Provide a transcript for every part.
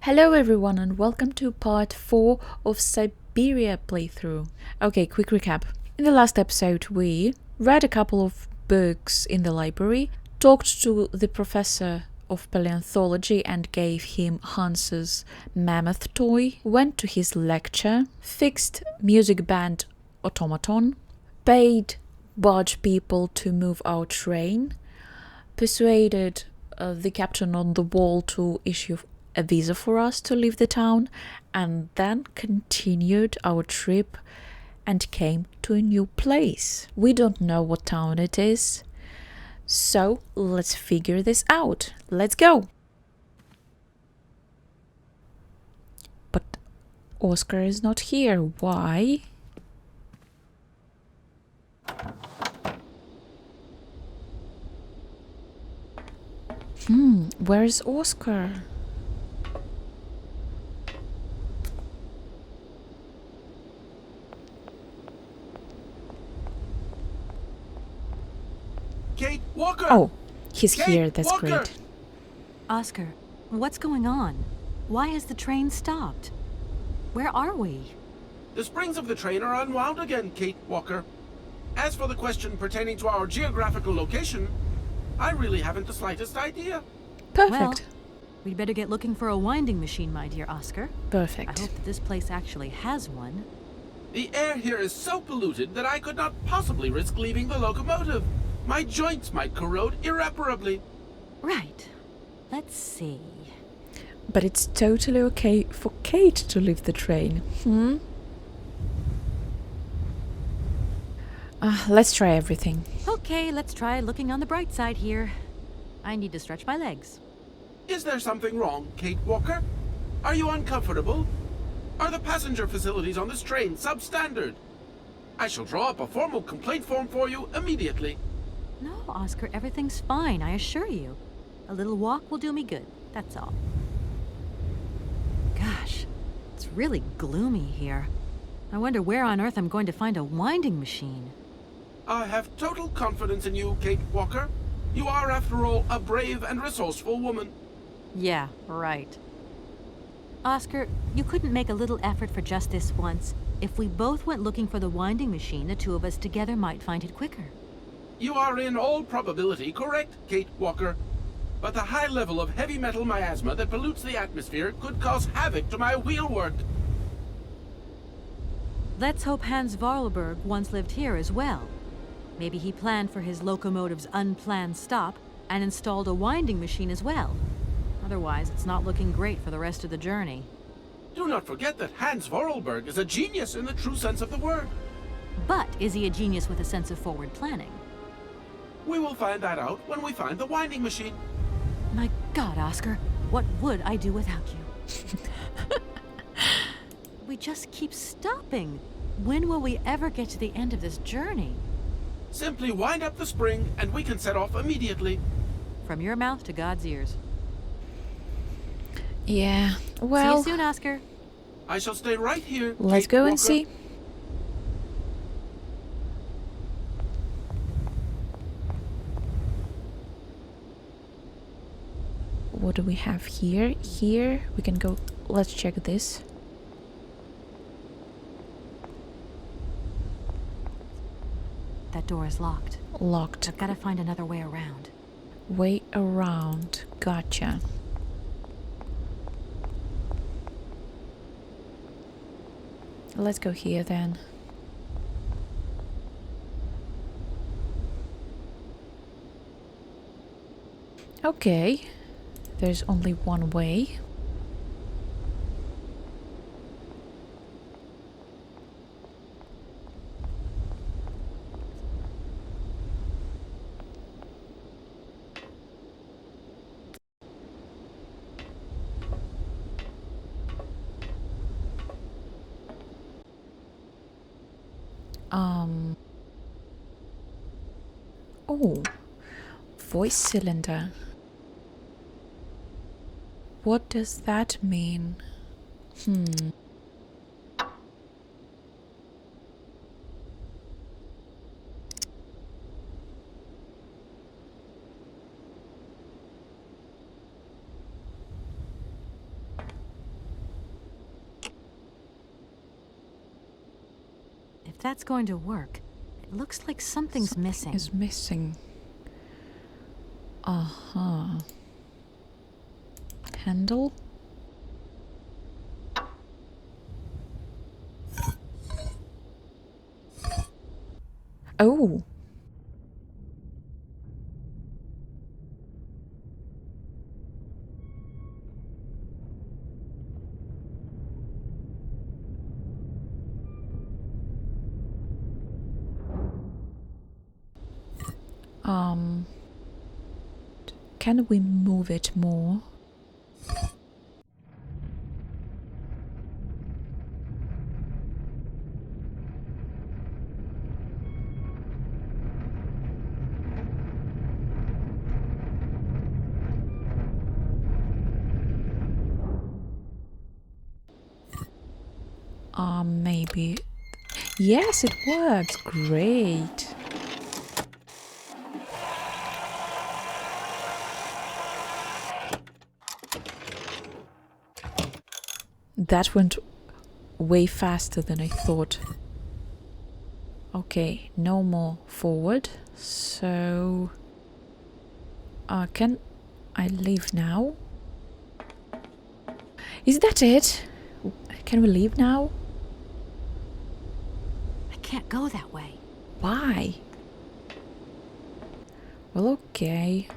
Hello everyone and welcome to part 4 of Syberia playthrough. Okay, quick recap. In the last episode we read a couple of books in the library, talked to the professor of paleontology and gave him Hans's mammoth toy, went to his lecture, fixed music band automaton, paid barge people to move our train, persuaded the captain on the wall to issue a visa for us to leave the town, and then continued our trip and came to a new place. We don't know what town it is, so let's figure this out. Let's go! But Oscar is not here. Why? Where is Oscar? Kate Walker! Oh, he's Kate here. That's Walker! great. Oscar, what's going on? Why has the train stopped? Where are we? The springs of the train are unwound again, Kate Walker. As for the question pertaining to our geographical location, I really haven't the slightest idea. Perfect. Well, we'd better get looking for a winding machine, my dear Oscar. I Perfect. hope that this place actually has one. The air here is so polluted that I could not possibly risk leaving the locomotive. My joints might corrode irreparably. Right. Let's see. But it's totally okay for Kate to leave the train. Let's try everything. Okay, let's try looking on the bright side here. I need to stretch my legs. Is there something wrong, Kate Walker? Are you uncomfortable? Are the passenger facilities on this train substandard? I shall draw up a formal complaint form for you immediately. No, Oscar, everything's fine, I assure you. A little walk will do me good, that's all. Gosh, it's really gloomy here. I wonder where on earth I'm going to find a winding machine. I have total confidence in you, Kate Walker. You are, after all, a brave and resourceful woman. Yeah, right. Oscar, you couldn't make a little effort for just this once. If we both went looking for the winding machine, the two of us together might find it quicker. You are in all probability correct, Kate Walker. But the high level of heavy metal miasma that pollutes the atmosphere could cause havoc to my wheelwork. Let's hope Hans Vorarlberg once lived here as well. Maybe he planned for his locomotive's unplanned stop and installed a winding machine as well. Otherwise, it's not looking great for the rest of the journey. Do not forget that Hans Vorarlberg is a genius in the true sense of the word. But is he a genius with a sense of forward planning? We will find that out when we find the winding machine. My God, Oscar, what would I do without you? We just keep stopping. When will we ever get to the end of this journey? Simply wind up the spring and we can set off immediately. From your mouth to God's ears. Yeah, See well, you soon, Oscar. I shall stay right here. let's Kate go and Walker. see. What do we have here? Here, we can go, let's check this. That door is locked. Locked. I've got to find another way around. Way around. Gotcha. Let's go here then. Okay. There's only one way. Oh, voice cylinder. What does that mean? that's going to work, it looks like something's missing. Is missing. Uh-huh. Handle? Oh. Can we move it more? Maybe. Yes, it works. Great. That went way faster than I thought. Okay, no more forward. So... can I leave now? Is that it? Can we leave now? I can't go that way. Why? Well, okay.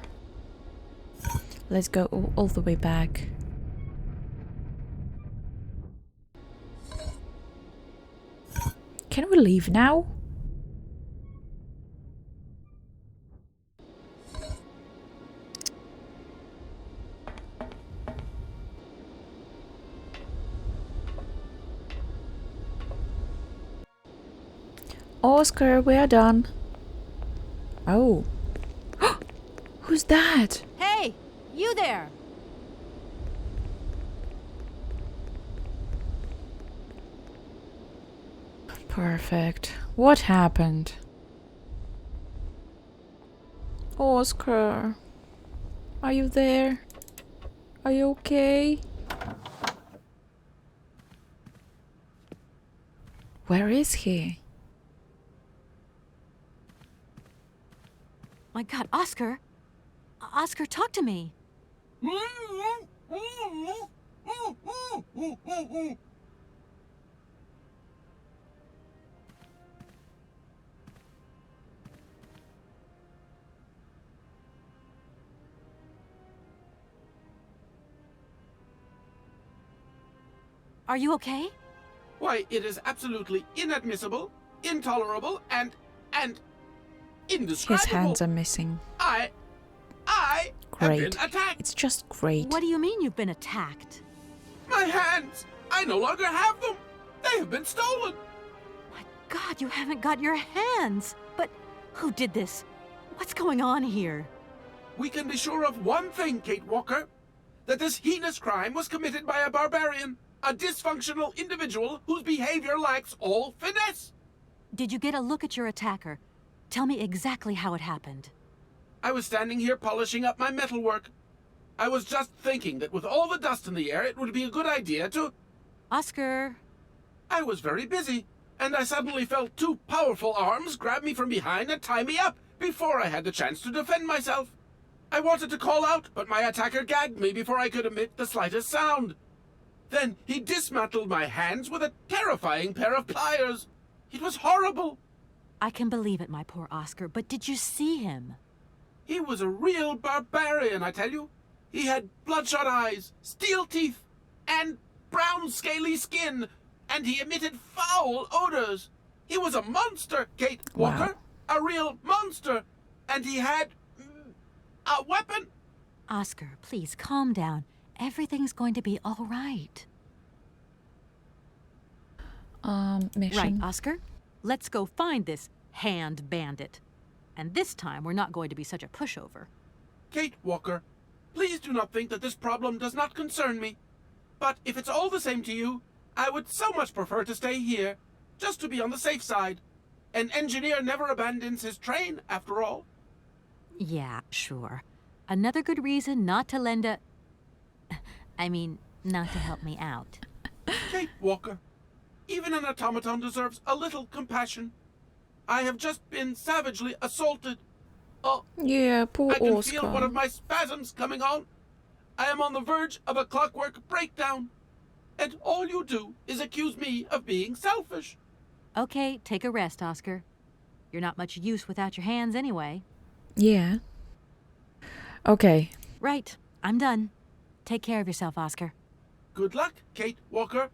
Let's go all the way back. Can we leave now? Oscar, we are done. Oh. Who's that? Hey! You there! Perfect. What happened? Oscar. Are you there? Are you okay? Where is he? My God, Oscar! Oscar, talk to me! Are you okay? Why, it is absolutely inadmissible, intolerable, and indescribable. His hands are missing. I have Great. been attacked. It's just great. What do you mean you've been attacked? My hands! I no longer have them! They have been stolen! My God, you haven't got your hands! But who did this? What's going on here? We can be sure of one thing, Kate Walker. That this heinous crime was committed by a barbarian. A dysfunctional individual whose behavior lacks all finesse. Did you get a look at your attacker? Tell me exactly how it happened. I was standing here polishing up my metalwork. I was just thinking that with all the dust in the air, it would be a good idea to... Oscar! I was very busy, and I suddenly felt two powerful arms grab me from behind and tie me up before I had the chance to defend myself. I wanted to call out, but my attacker gagged me before I could emit the slightest sound. Then he dismantled my hands with a terrifying pair of pliers. It was horrible. I can believe it, my poor Oscar, but did you see him? He was a real barbarian, I tell you. He had bloodshot eyes, steel teeth, and brown scaly skin, and he emitted foul odors. He was a monster, Kate Walker. Wow. A real monster. And he had... a weapon. Oscar, please calm down. Everything's going to be all right. Mission. Right, Oscar? Let's go find this hand bandit. And this time, we're not going to be such a pushover. Kate Walker, please do not think that this problem does not concern me. But if it's all the same to you, I would so much prefer to stay here, just to be on the safe side. An engineer never abandons his train, after all. Yeah, sure. Another good reason not to lend not to help me out. Kate Walker, Even an automaton deserves a little compassion. I have just been savagely assaulted. Oh, Yeah, poor I can feel one Oscar. of my spasms coming on. I am on the verge of a clockwork breakdown. And all you do is accuse me of being selfish. Okay, take a rest, Oscar. You're not much use without your hands anyway. Yeah. Okay. Right, I'm done. Take care of yourself, Oscar. Good luck, Kate Walker.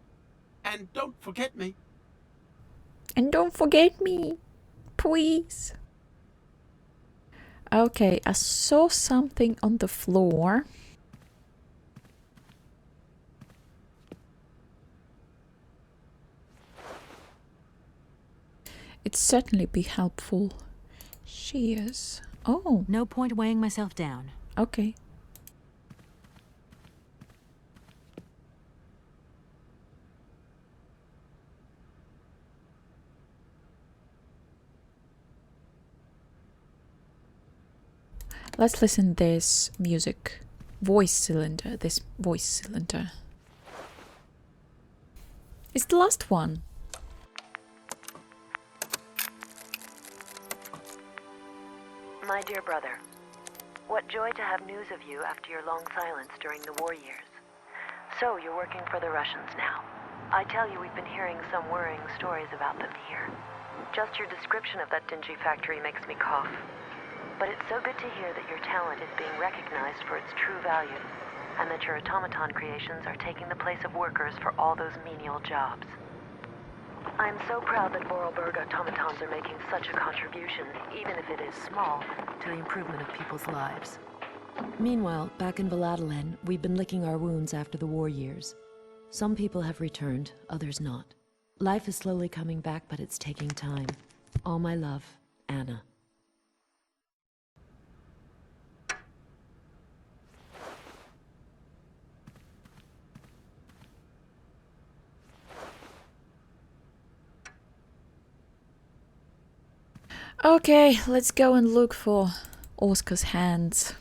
And don't forget me. And don't forget me, please. Okay, I saw something on the floor. It'd certainly be helpful. Shears. Oh, No point weighing myself down. okay. Let's listen this music. Voice cylinder. This voice cylinder. It's the last one. My dear brother, what joy to have news of you after your long silence during the war years. So you're working for the Russians now. I tell you, we've been hearing some worrying stories about them here. Just your description of that dingy factory makes me cough. But it's so good to hear that your talent is being recognized for its true value, and that your automaton creations are taking the place of workers for all those menial jobs. I'm so proud that Vorarlberg automatons are making such a contribution, even if it is small, to the improvement of people's lives. Meanwhile, back in Valladolid, we've been licking our wounds after the war years. Some people have returned, others not. Life is slowly coming back, but it's taking time. All my love, Anna. Okay, let's go and look for Oscar's hands.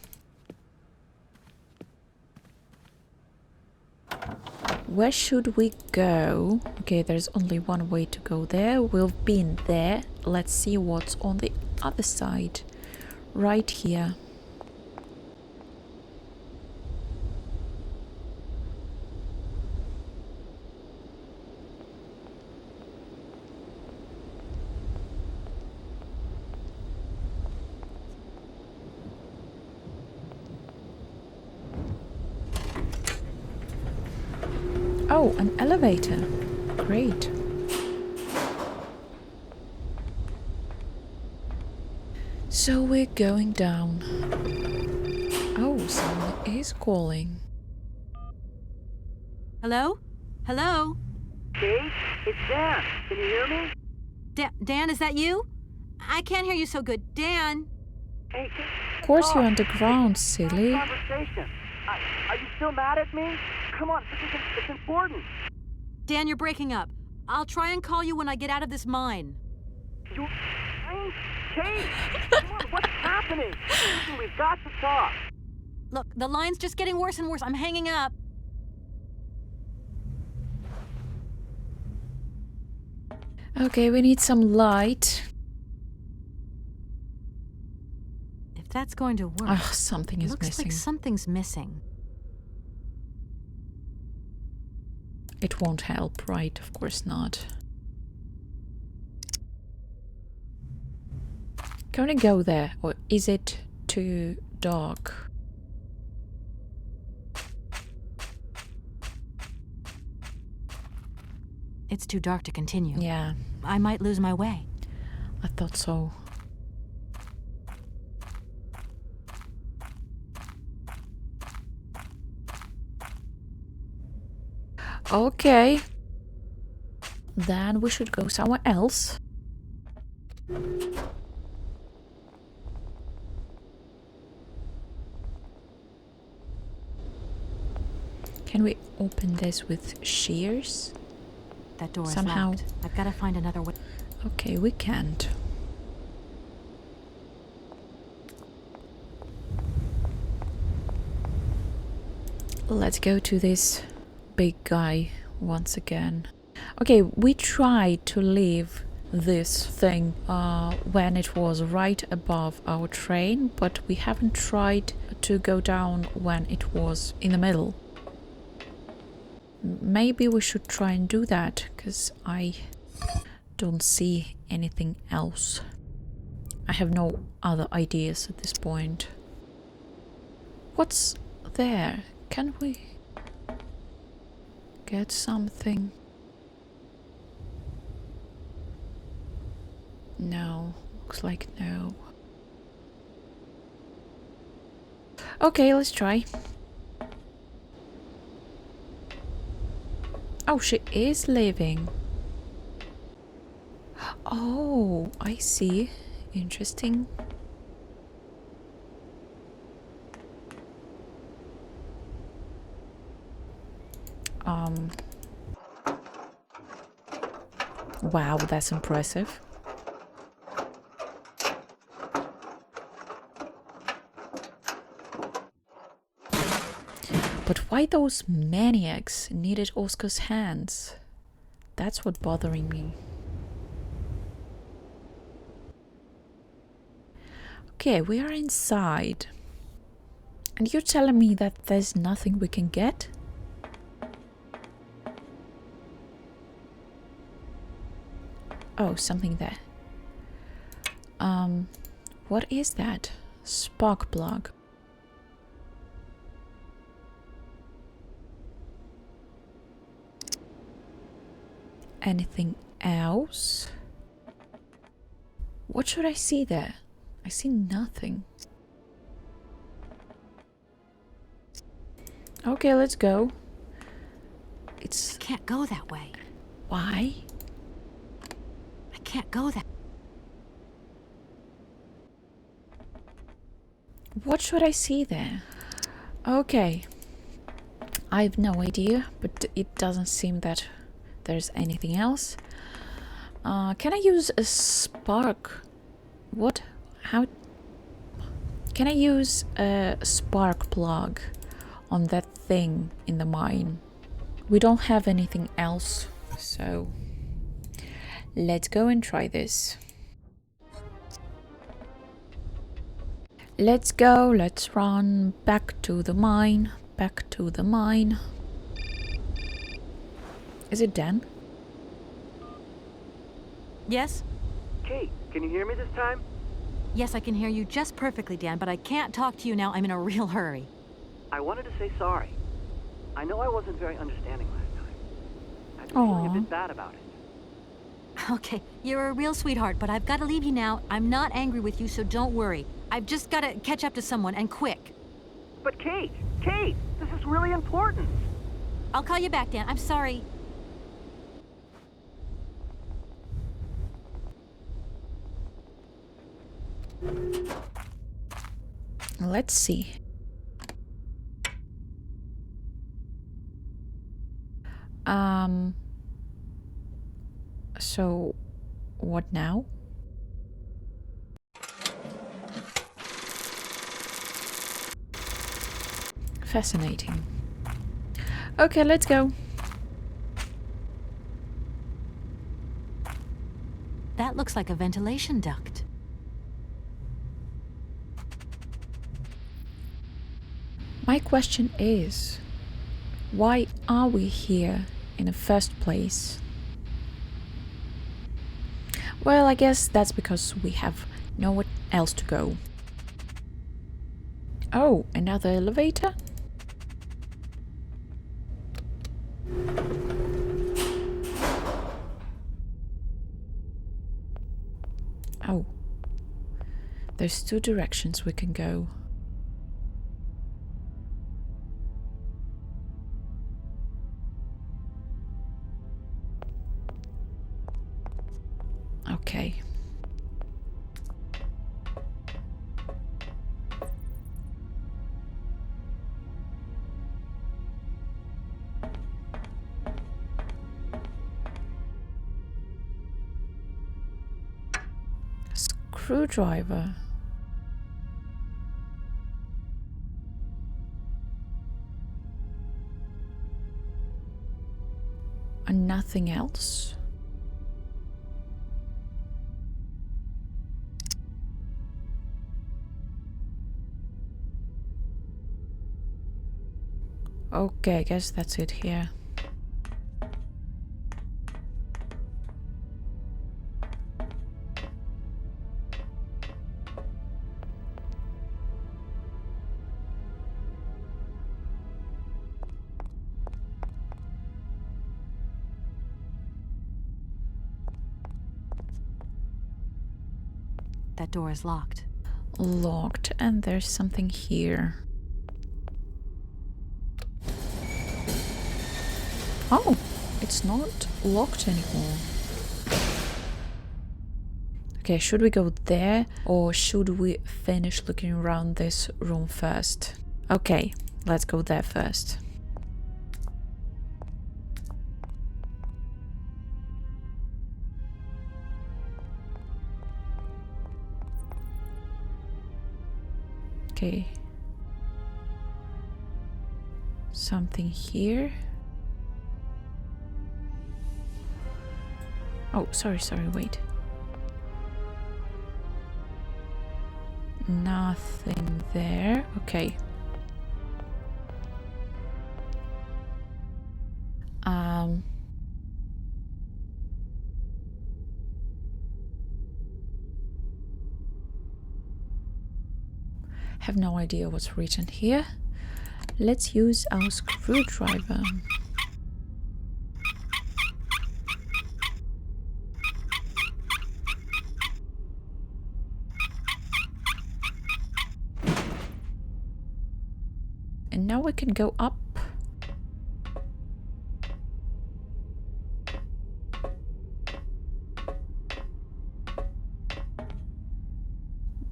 Where should we go? Okay, there's only one way to go there. We've been there. Let's see what's on the other side. Right here. Oh, an elevator. Great. So we're going down. Oh, someone is calling. Hello? Hello? Kate, it's Dan. Can you hear me? Dan, is that you? I can't hear you so good. Dan? Hey, Kate. Of course you're underground, silly. Conversation. Are you still mad at me? Come on, it's important. Dan, you're breaking up. I'll try and call you when I get out of this mine. You... Kate! Come on, what's happening? Listen, we've got to talk. Look, the line's just getting worse and worse. I'm hanging up. Okay, we need some light. If that's going to work... Ah, something is looks missing. like something's missing. It won't help, right? Of course not. Can we go there? Or is it too dark? It's too dark to continue. Yeah, I might lose my way. I thought so. Okay. Then we should go somewhere else. Can we open this with shears? That door Somehow. is locked. I've got to find another way. Okay, we can't. Let's go to this big guy once again. Okay, we tried to leave this thing when it was right above our train, but we haven't tried to go down when it was in the middle. Maybe we should try and do that, because I don't see anything else. I have no other ideas at this point. What's there? Can we get something? No, looks like no. Okay, let's try. Oh, she is leaving. Oh, I see. Interesting. Wow, that's impressive. But why those maniacs needed Oscar's hands? That's what's bothering me. Okay, we are inside. And you're telling me that there's nothing we can get? Oh, something there. What is that? Spark plug. Anything else? What should I see there? I see nothing. Okay, let's go. It's... I can't go that way. Why? I can't go that... What should I see there? Okay. I have no idea, but it doesn't seem that there's anything else. Can I use a spark? What? How? Can I use a spark plug on that thing in the mine? We don't have anything else, so let's go and try this. Let's go, let's run back to the mine, back to the mine. Is it Dan? Yes? Kate, can you hear me this time? Yes, I can hear you just perfectly, Dan, but I can't talk to you now. I'm in a real hurry. I wanted to say sorry. I know I wasn't very understanding last time. I've been feeling a bit bad about it. Okay, you're a real sweetheart, but I've got to leave you now. I'm not angry with you, so don't worry. I've just got to catch up to someone, and quick. But Kate, this is really important. I'll call you back, Dan. I'm sorry. Let's see. So what now? Fascinating. Okay, let's go. That looks like a ventilation duct. My question is, why are we here in the first place? Well, I guess that's because we have nowhere else to go. Oh, another elevator? Oh. There's two directions we can go. Okay. Screwdriver. And nothing else? Okay, I guess that's it here. That door is locked. Locked, and there's something here. Oh, it's not locked anymore. Okay, should we go there or should we finish looking around this room first? Okay, let's go there first. Okay. Something here. Oh, sorry, wait. Nothing there. Okay. Have no idea what's written here. Let's use our screwdriver. And now we can go up.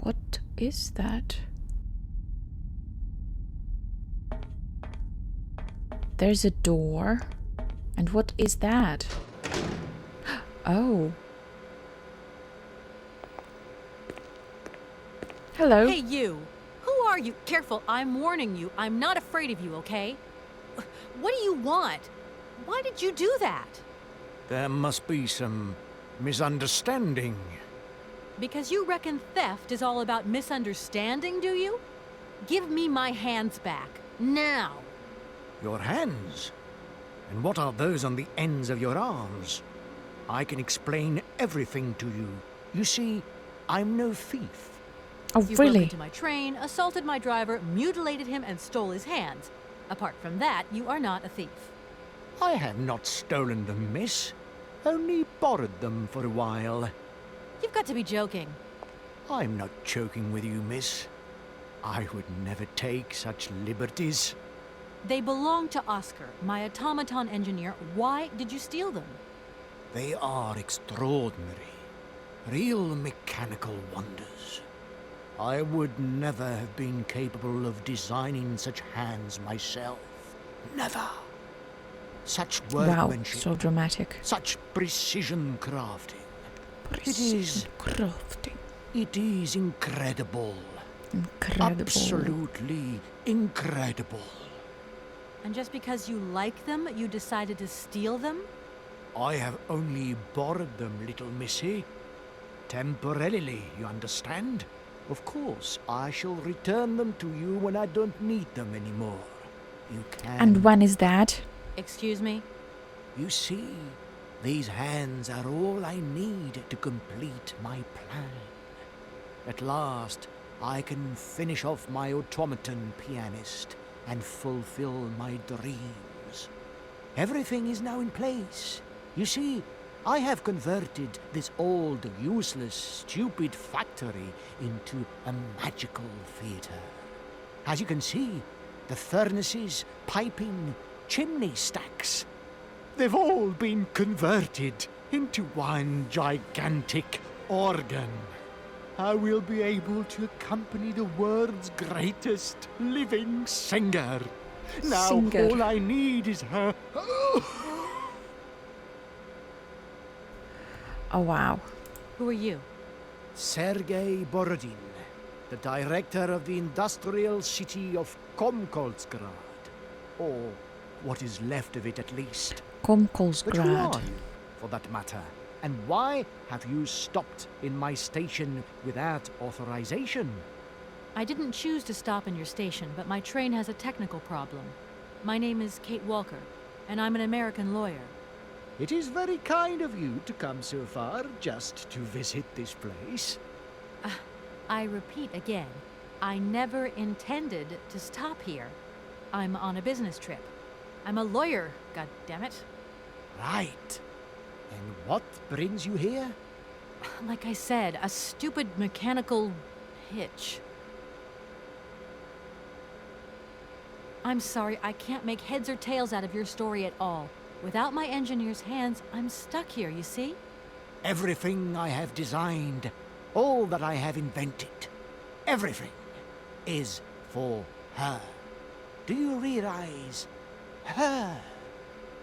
What is that? There's a door. And what is that? Oh. Hello. Hey, you! Who are you? Careful, I'm warning you. I'm not afraid of you, okay? What do you want? Why did you do that? There must be some misunderstanding. Because you reckon theft is all about misunderstanding, do you? Give me my hands back. Now! Your hands? And what are those on the ends of your arms? I can explain everything to you. You see, I'm no thief. Oh, You broke really? into my train, assaulted my driver, mutilated him, and stole his hands. Apart from that, you are not a thief. I have not stolen them, miss. Only borrowed them for a while. You've got to be joking. I'm not joking with you, miss. I would never take such liberties. They belong to Oscar, my automaton engineer. Why did you steal them? They are extraordinary. Real mechanical wonders. I would never have been capable of designing such hands myself. Never. Such workmanship. Wow, so dramatic. Such precision crafting. Precision crafting. It is incredible. Incredible. Absolutely incredible. And just because you like them, you decided to steal them? I have only borrowed them, little missy. Temporarily, you understand? Of course, I shall return them to you when I don't need them anymore. You can... And when is that? Excuse me? You see, these hands are all I need to complete my plan. At last, I can finish off my automaton pianist and fulfill my dreams. Everything is now in place. You see, I have converted this old, useless, stupid factory into a magical theater. As you can see, the furnaces, piping, chimney stacks, they've all been converted into one gigantic organ. I will be able to accompany the world's greatest living singer. Now all I need is her... Oh, wow. Who are you? Sergei Borodin, the director of the industrial city of Komkoltsgrad. Or what is left of it, at least. But who Komkolsgrad. are you, for that matter? And why have you stopped in my station without authorization? I didn't choose to stop in your station, but my train has a technical problem. My name is Kate Walker, and I'm an American lawyer. It is very kind of you to come so far just to visit this place. I repeat again, I never intended to stop here. I'm on a business trip. I'm a lawyer, goddammit. Right. And what brings you here? Like I said, a stupid mechanical hitch. I'm sorry, I can't make heads or tails out of your story at all. Without my engineer's hands, I'm stuck here, you see? Everything I have designed, all that I have invented, everything is for her. Do you realize? Her.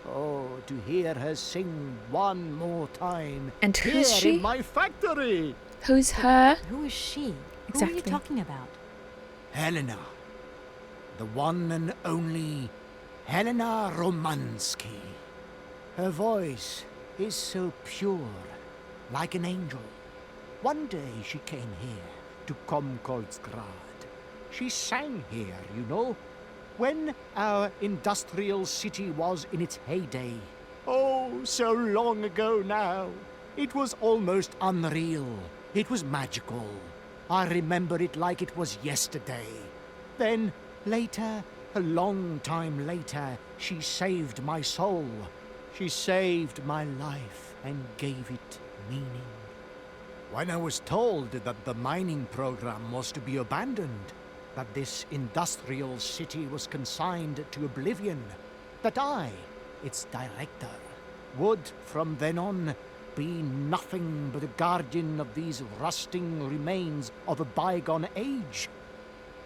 Oh, to hear her sing one more time. And here who's she? in my factory. Who's her? Who is she? Who are Exactly. you talking about? Helena. The one and only Helena Romansky. Her voice is so pure, like an angel. One day she came here to Komkolsgrad. She sang here, you know, when our industrial city was in its heyday. Oh, so long ago now. It was almost unreal. It was magical. I remember it like it was yesterday. Then, later, a long time later, she saved my soul. She saved my life and gave it meaning. When I was told that the mining program was to be abandoned, that this industrial city was consigned to oblivion, that I, its director, would from then on be nothing but a guardian of these rusting remains of a bygone age,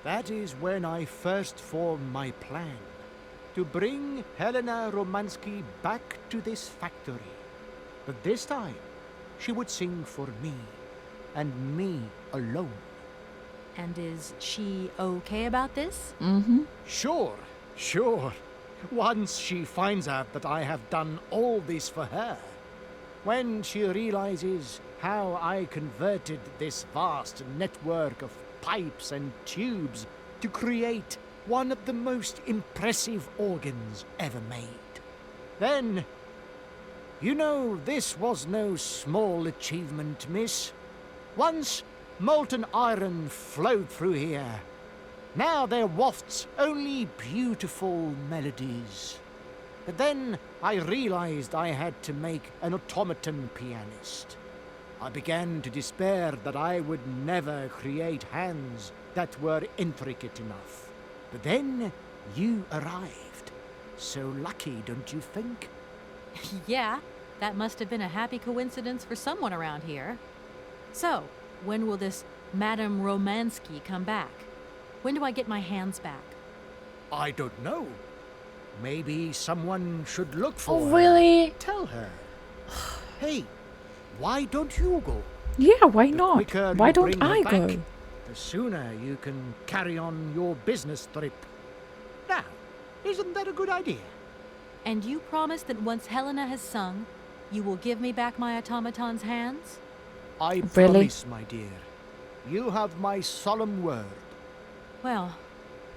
that is when I first formed my plan to bring Helena Romansky back to this factory. But this time, she would sing for me, and me alone. And is she okay about this? Mm-hmm. Sure. Once she finds out that I have done all this for her, when she realizes how I converted this vast network of pipes and tubes to create one of the most impressive organs ever made, then, you know, this was no small achievement, miss. Once molten iron flowed through here. Now there wafts only beautiful melodies. But then I realized I had to make an automaton pianist. I began to despair that I would never create hands that were intricate enough. But then you arrived. So lucky, don't you think? Yeah, that must have been a happy coincidence for someone around here. So, when will this Madame Romansky come back? When do I get my hands back? I don't know. Maybe someone should look for Oh, her. really? Tell her. Hey, why don't you go? Yeah, why The not? quicker Why you don't bring her I back, go? the sooner you can carry on your business trip. Now, isn't that a good idea? And you promise that once Helena has sung, you will give me back my automaton's hands? I Really? promise, my dear. You have my solemn word. Well,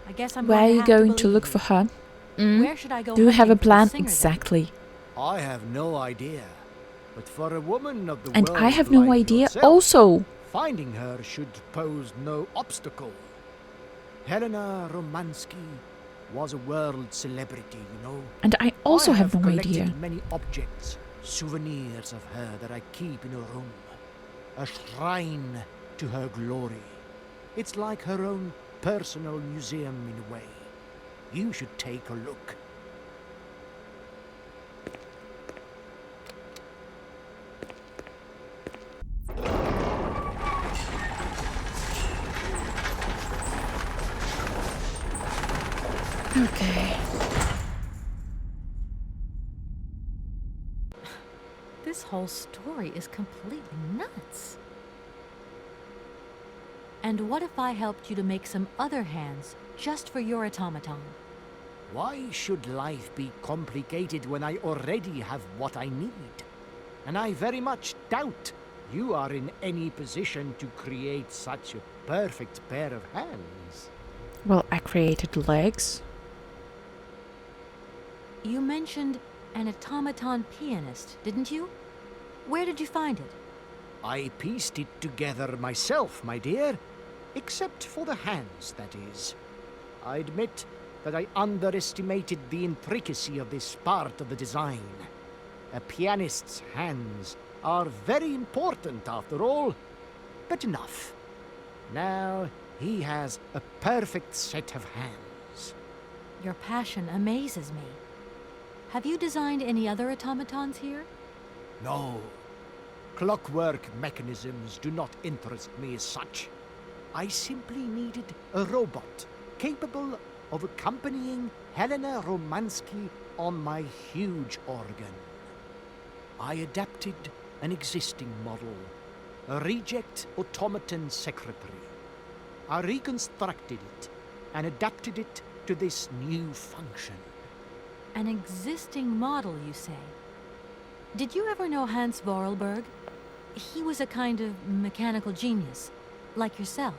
I guess I'm Where are going to you have going to believe look you. for her? Mm? Where should I go? Do you have a hunting for the plan? singer, then? Exactly. I have no idea. But for a woman of the And world I have no like idea yourself, also. finding her should pose no obstacle. Helena Romansky was a world celebrity, you know. And I also I have no collected idea. many objects, souvenirs of her that I keep in a room. A shrine to her glory. It's like her own personal museum in a way. You should take a look. Okay. This whole story is completely nuts. And what if I helped you to make some other hands just for your automaton? Why should life be complicated when I already have what I need? And I very much doubt you are in any position to create such a perfect pair of hands. Well, I created legs. You mentioned an automaton pianist, didn't you? Where did you find it? I pieced it together myself, my dear. Except for the hands, that is. I admit that I underestimated the intricacy of this part of the design. A pianist's hands are very important, after all. But enough. Now he has a perfect set of hands. Your passion amazes me. Have you designed any other automatons here? No. Clockwork mechanisms do not interest me as such. I simply needed a robot capable of accompanying Helena Romansky on my huge organ. I adapted an existing model, a reject automaton secretary. I reconstructed it and adapted it to this new function. An existing model, you say? Did you ever know Hans Vorarlberg? He was a kind of mechanical genius, like yourself.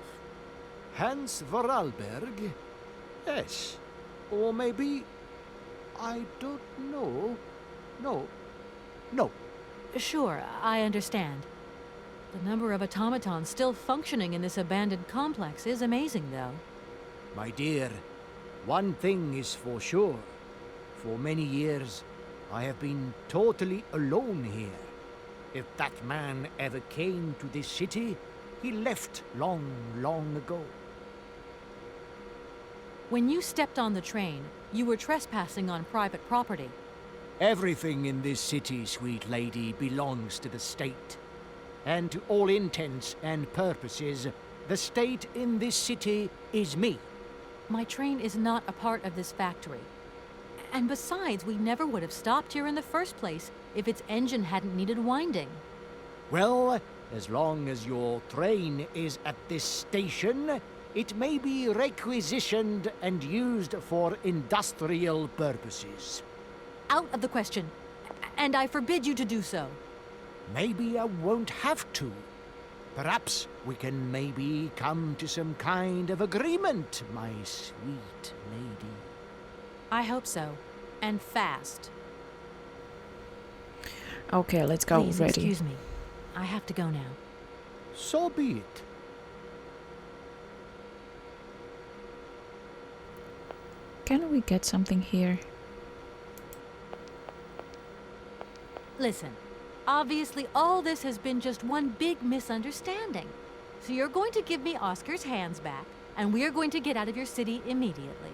Hans Vorarlberg? Yes. Or maybe... I don't know. No. Sure, I understand. The number of automatons still functioning in this abandoned complex is amazing, though. My dear, one thing is for sure. For many years, I have been totally alone here. If that man ever came to this city, he left long, long ago. When you stepped on the train, you were trespassing on private property. Everything in this city, sweet lady, belongs to the state. And to all intents and purposes, the state in this city is me. My train is not a part of this factory. And besides, we never would have stopped here in the first place if its engine hadn't needed winding. Well, as long as your train is at this station, it may be requisitioned and used for industrial purposes. Out of the question. And I forbid you to do so. Maybe I won't have to. Perhaps we can maybe come to some kind of agreement, my sweet lady. I hope so. And fast. Okay, let's go. Please, Ready. excuse me. I have to go now. So be it. Can we get something here? Listen, obviously all this has been just one big misunderstanding. So you're going to give me Oscar's hands back, and we are going to get out of your city immediately.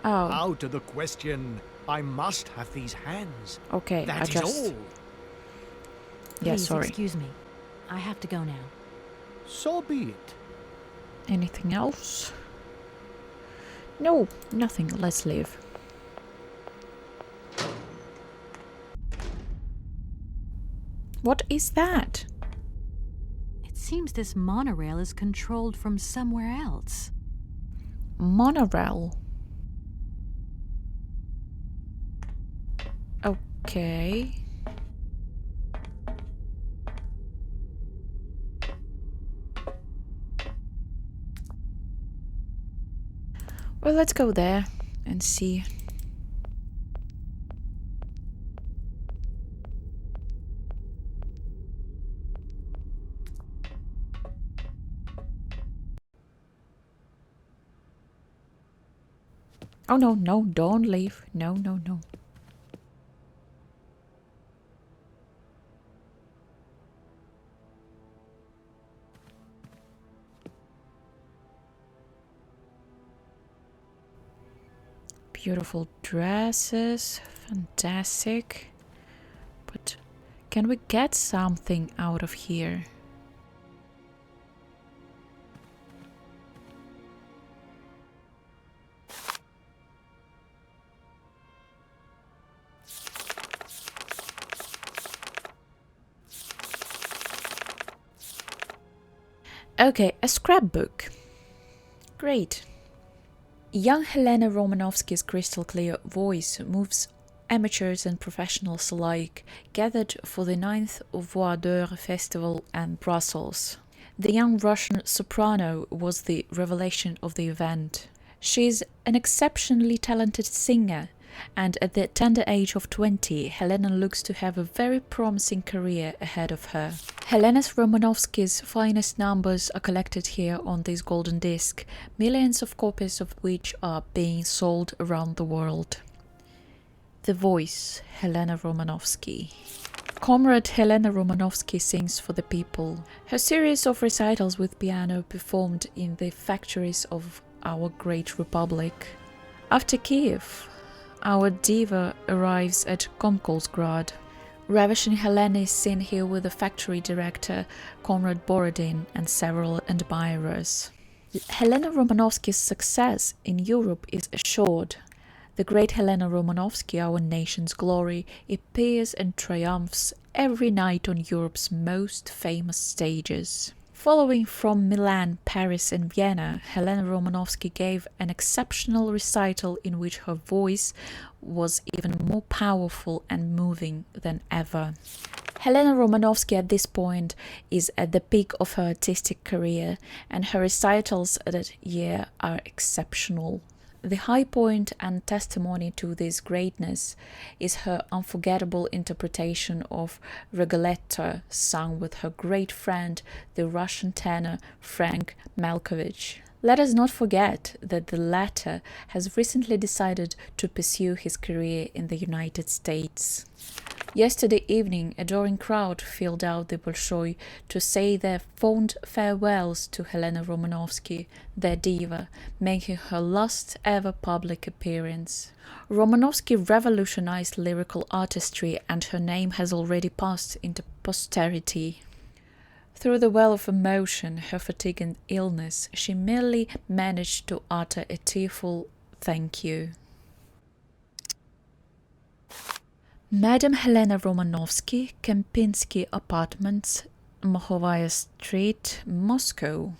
Oh, Out of the question. I must have these hands. okay. That I is just. all. Yeah, Please, sorry. excuse me. I have to go now. So be it. Anything else? No, nothing. Let's leave. What is that? It seems this monorail is controlled from somewhere else. Monorail. Okay. Well, let's go there and see. Oh no, no, don't leave. No, no, no. Beautiful dresses, fantastic. But can we get something out of here? Okay, a scrapbook. Great. Young Helena Romanovsky's crystal-clear voice moves amateurs and professionals alike, gathered for the 9th Voix d'Or Festival in Brussels. The young Russian soprano was the revelation of the event. She is an exceptionally talented singer, and at the tender age of 20, Helena looks to have a very promising career ahead of her. Helena Romanovsky's finest numbers are collected here on this golden disc, millions of copies of which are being sold around the world. The voice, Helena Romanovsky. Comrade Helena Romanovsky sings for the people. Her series of recitals with piano performed in the factories of our great republic. After Kiev, our diva arrives at Komkolsgrad. Ravishing Helena is seen here with the factory director, Comrade Borodin, and several admirers. Helena Romanovsky's success in Europe is assured. The great Helena Romanovsky, our nation's glory, appears and triumphs every night on Europe's most famous stages. Following from Milan, Paris and Vienna, Helena Romanovsky gave an exceptional recital in which her voice was even more powerful and moving than ever. Helena Romanovsky at this point is at the peak of her artistic career, and her recitals that year are exceptional. The high point and testimony to this greatness is her unforgettable interpretation of Rigoletto, sung with her great friend, the Russian tenor Frank Malkovich. Let us not forget that the latter has recently decided to pursue his career in the United States. Yesterday evening, a adoring crowd filled out the Bolshoi to say their fond farewells to Helena Romanovsky, their diva, making her last ever public appearance. Romanovsky revolutionized lyrical artistry, and her name has already passed into posterity. Through the well of emotion, her fatigue and illness, she merely managed to utter a tearful thank you. Madame Helena Romanovsky, Kempinski Apartments, Mohovaya Street, Moscow.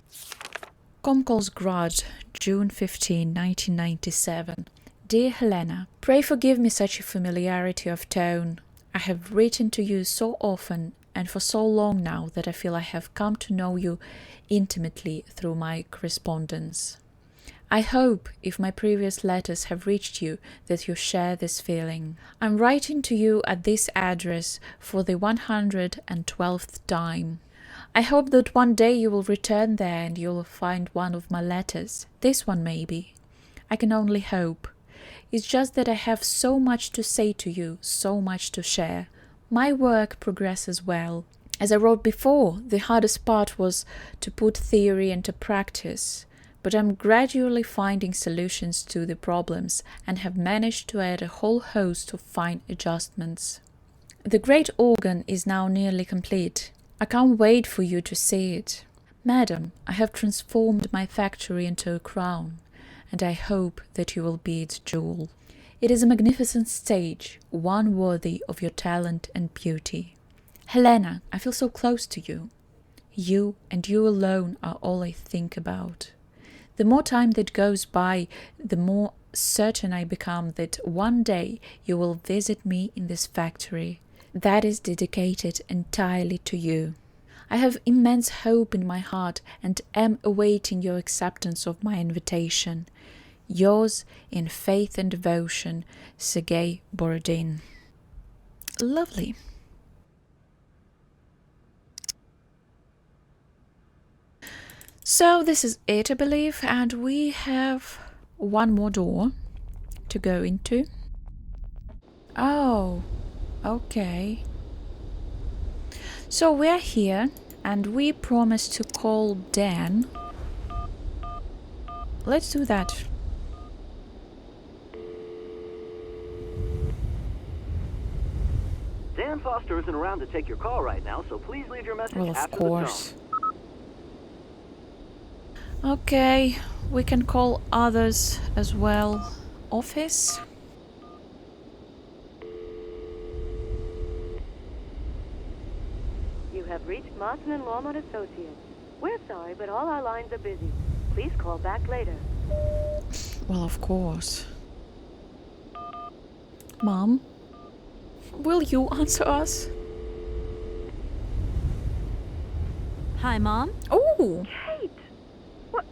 Komkolsgrad, June 15, 1997. Dear Helena, pray forgive me such a familiarity of tone. I have written to you so often and for so long now that I feel I have come to know you intimately through my correspondence. I hope, if my previous letters have reached you, that you share this feeling. I'm writing to you at this address for the 112th time. I hope that one day you will return there and you'll find one of my letters. This one, maybe. I can only hope. It's just that I have so much to say to you, so much to share. My work progresses well. As I wrote before, the hardest part was to put theory into practice. But I'm gradually finding solutions to the problems and have managed to add a whole host of fine adjustments. The great organ is now nearly complete. I can't wait for you to see it. Madam, I have transformed my factory into a crown, and I hope that you will be its jewel. It is a magnificent stage, one worthy of your talent and beauty. Helena, I feel so close to you. You and you alone are all I think about. The more time that goes by, the more certain I become that one day you will visit me in this factory that is dedicated entirely to you. I have immense hope in my heart and am awaiting your acceptance of my invitation. Yours in faith and devotion, Sergei Borodin. Lovely. So this is it, I believe, and we have one more door to go into. Oh, okay. So we're here, and we promised to call Dan. Let's do that. Dan Foster isn't around to take your call right now, so please leave your message Well, of after course. the tone. Okay, we can call others as well. Office. You have reached Mawson and Lawmont Associates. We're sorry, but all our lines are busy. Please call back later. Well, of course. Mom? Will you answer us? Hi, Mom. Oh! Kate! What?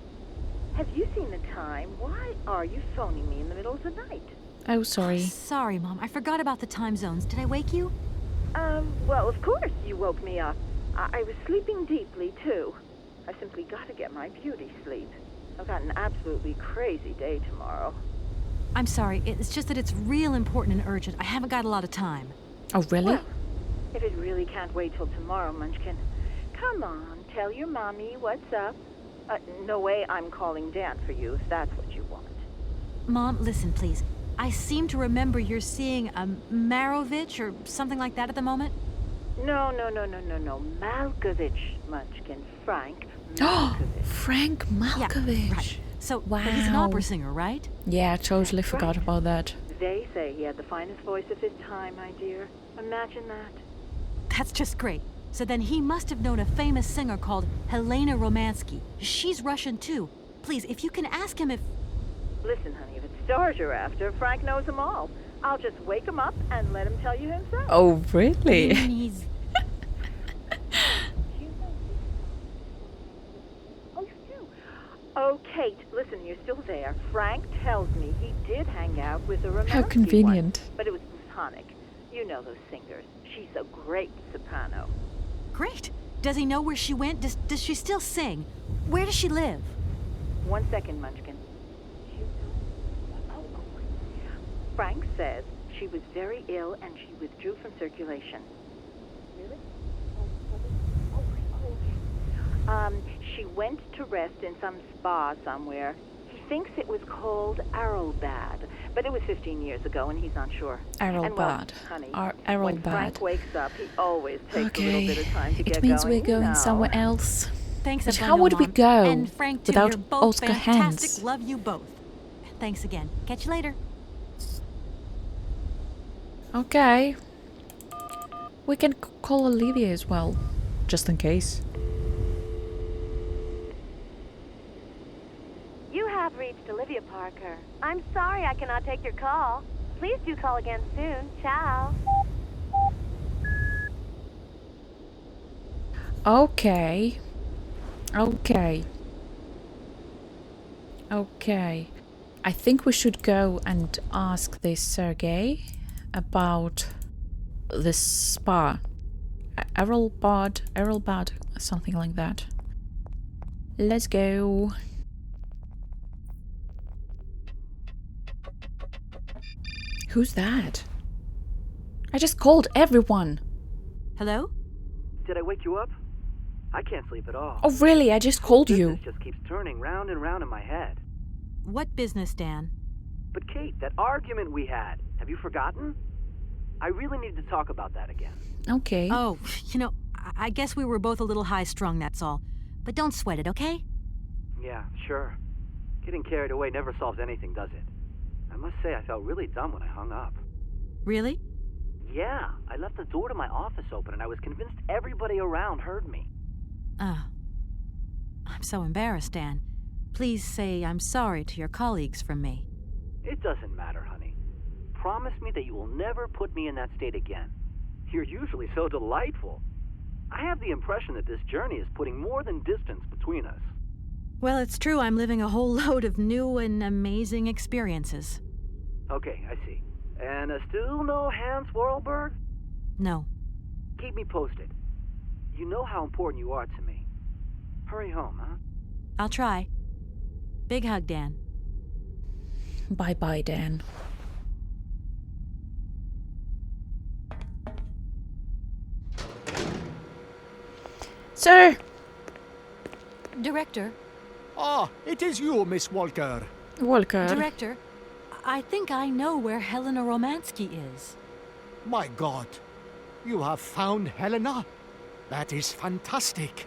Have you seen the time? Why are you phoning me in the middle of the night? Oh, sorry. Sorry, Mom. I forgot about the time zones. Did I wake you? Well, of course you woke me up. I was sleeping deeply, too. I simply gotta get my beauty sleep. I've got an absolutely crazy day tomorrow. I'm sorry. It's just that it's real important and urgent. I haven't got a lot of time. Oh, really? Well, if it really can't wait till tomorrow, Munchkin, come on, tell your mommy what's up. No way I'm calling Dan for you if that's what you want. Mom, listen, please. I seem to remember you're seeing a Marovich or something like that at the moment. No. Malkovich, Munchkin. Frank Malkovich. Frank Malkovich. Yeah, right. So, Wow. but he's an opera singer, right? Yeah, I totally forgot right. about that. They say he had the finest voice of his time, my dear. Imagine that. That's just great. So then he must have known a famous singer called Helena Romansky. She's Russian too. Please, if you can ask him if... Listen, honey, if it's stars you're after, Frank knows them all. I'll just wake him up and let him tell you himself. Oh, really? He's... Oh, you do? Oh, Kate, listen, you're still there. Frank tells me he did hang out with the Romansky How convenient. once, but it was platonic. You know those singers. She's a great soprano. Great. Does he know where she went? Does she still sing? Where does she live? 1 second, Munchkin. Frank says she was very ill and she withdrew from circulation. Really? She went to rest in some spa somewhere. He thinks it was called Arrowbad, but it was 15 years ago and he's not sure. And well, Arrowbad. honey, when Arrowbad. Frank wakes up, he always takes a little Okay. bit of time to get It means going. we're going you know. somewhere else. Thanks, But I how know, would we Mom. go And Frank, too, without you're both Oscar fantastic. Hans? Love you both. Thanks again. Catch you later. Okay. We can call Olivia as well, just in case. You have reached Olivia Parker. I'm sorry I cannot take your call. Please do call again soon. Ciao. Okay. I think we should go and ask this Sergey about this spa. Errolbad, something like that. Let's go. Who's that? I just called everyone. Hello? Did I wake you up? I can't sleep at all. Oh, really? I just called Business you. just keeps turning round and round in my head. What business, Dan? But Kate, that argument we had, have you forgotten? I really need to talk about that again. Okay. Oh, I guess we were both a little high-strung, that's all. But don't sweat it, okay? Yeah, sure. Getting carried away never solves anything, does it? I must say I felt really dumb when I hung up. Really? Yeah, I left the door to my office open and I was convinced everybody around heard me. Oh. I'm so embarrassed, Dan. Please say I'm sorry to your colleagues from me. It doesn't matter, honey. Promise me that you will never put me in that state again. You're usually so delightful. I have the impression that this journey is putting more than distance between us. Well, it's true I'm living a whole load of new and amazing experiences. Okay, I see. And still no Hans Vorarlberg? No. Keep me posted. You know how important you are to me. Hurry home, huh? I'll try. Big hug, Dan. Bye-bye, Dan. Sir! Director, Ah, it is you, Miss Walker. Walker. Director, I think I know where Helena Romansky is. My God, you have found Helena? That is fantastic.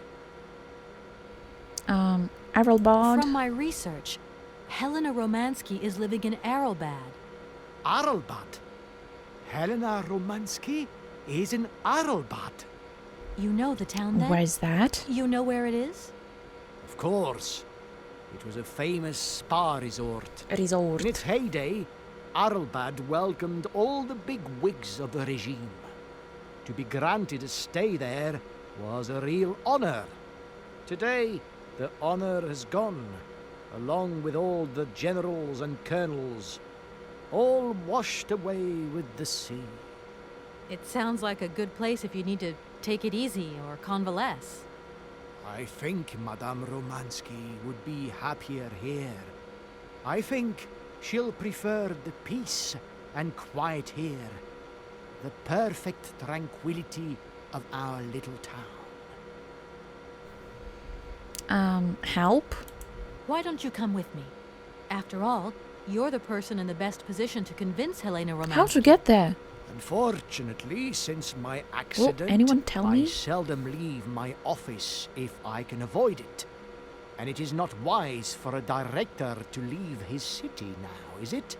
Arrowbad. From my research, Helena Romansky is living in Arrowbad. Arrowbad. Helena Romansky is in Arrowbad. You know the town then? Where's that? You know where it is? Of course. It was a famous spa resort. Resort. In its heyday, Arlbad welcomed all the big wigs of the regime. To be granted a stay there was a real honor. Today, the honor has gone, along with all the generals and colonels, all washed away with the sea. It sounds like a good place if you need to take it easy or convalesce. I think Madame Romansky would be happier here. I think she'll prefer the peace and quiet here, the perfect tranquility of our little town. Help? Why don't you come with me? After all, you're the person in the best position to convince Helena Romansky. How to get there? Unfortunately, since my accident, anyone tell I me? seldom leave my office if I can avoid it. And it is not wise for a director to leave his city now, is it?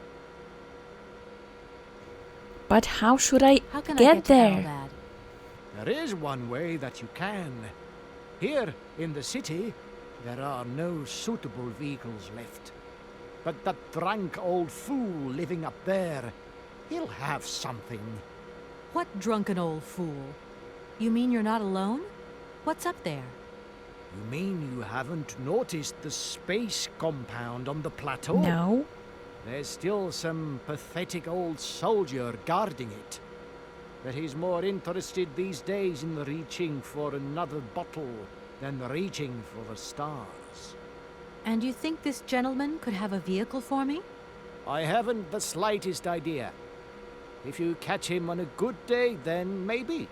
But how should I How can get I get there? to Arlbad? There is one way that you can. Here in the city, there are no suitable vehicles left. But that drunk old fool living up there, he'll have something. What drunken old fool? You mean you're not alone? What's up there? You mean you haven't noticed the space compound on the plateau? No. There's still some pathetic old soldier guarding it. But he's more interested these days in reaching for another bottle than reaching for the stars. And you think this gentleman could have a vehicle for me? I haven't the slightest idea. If you catch him on a good day, then maybe.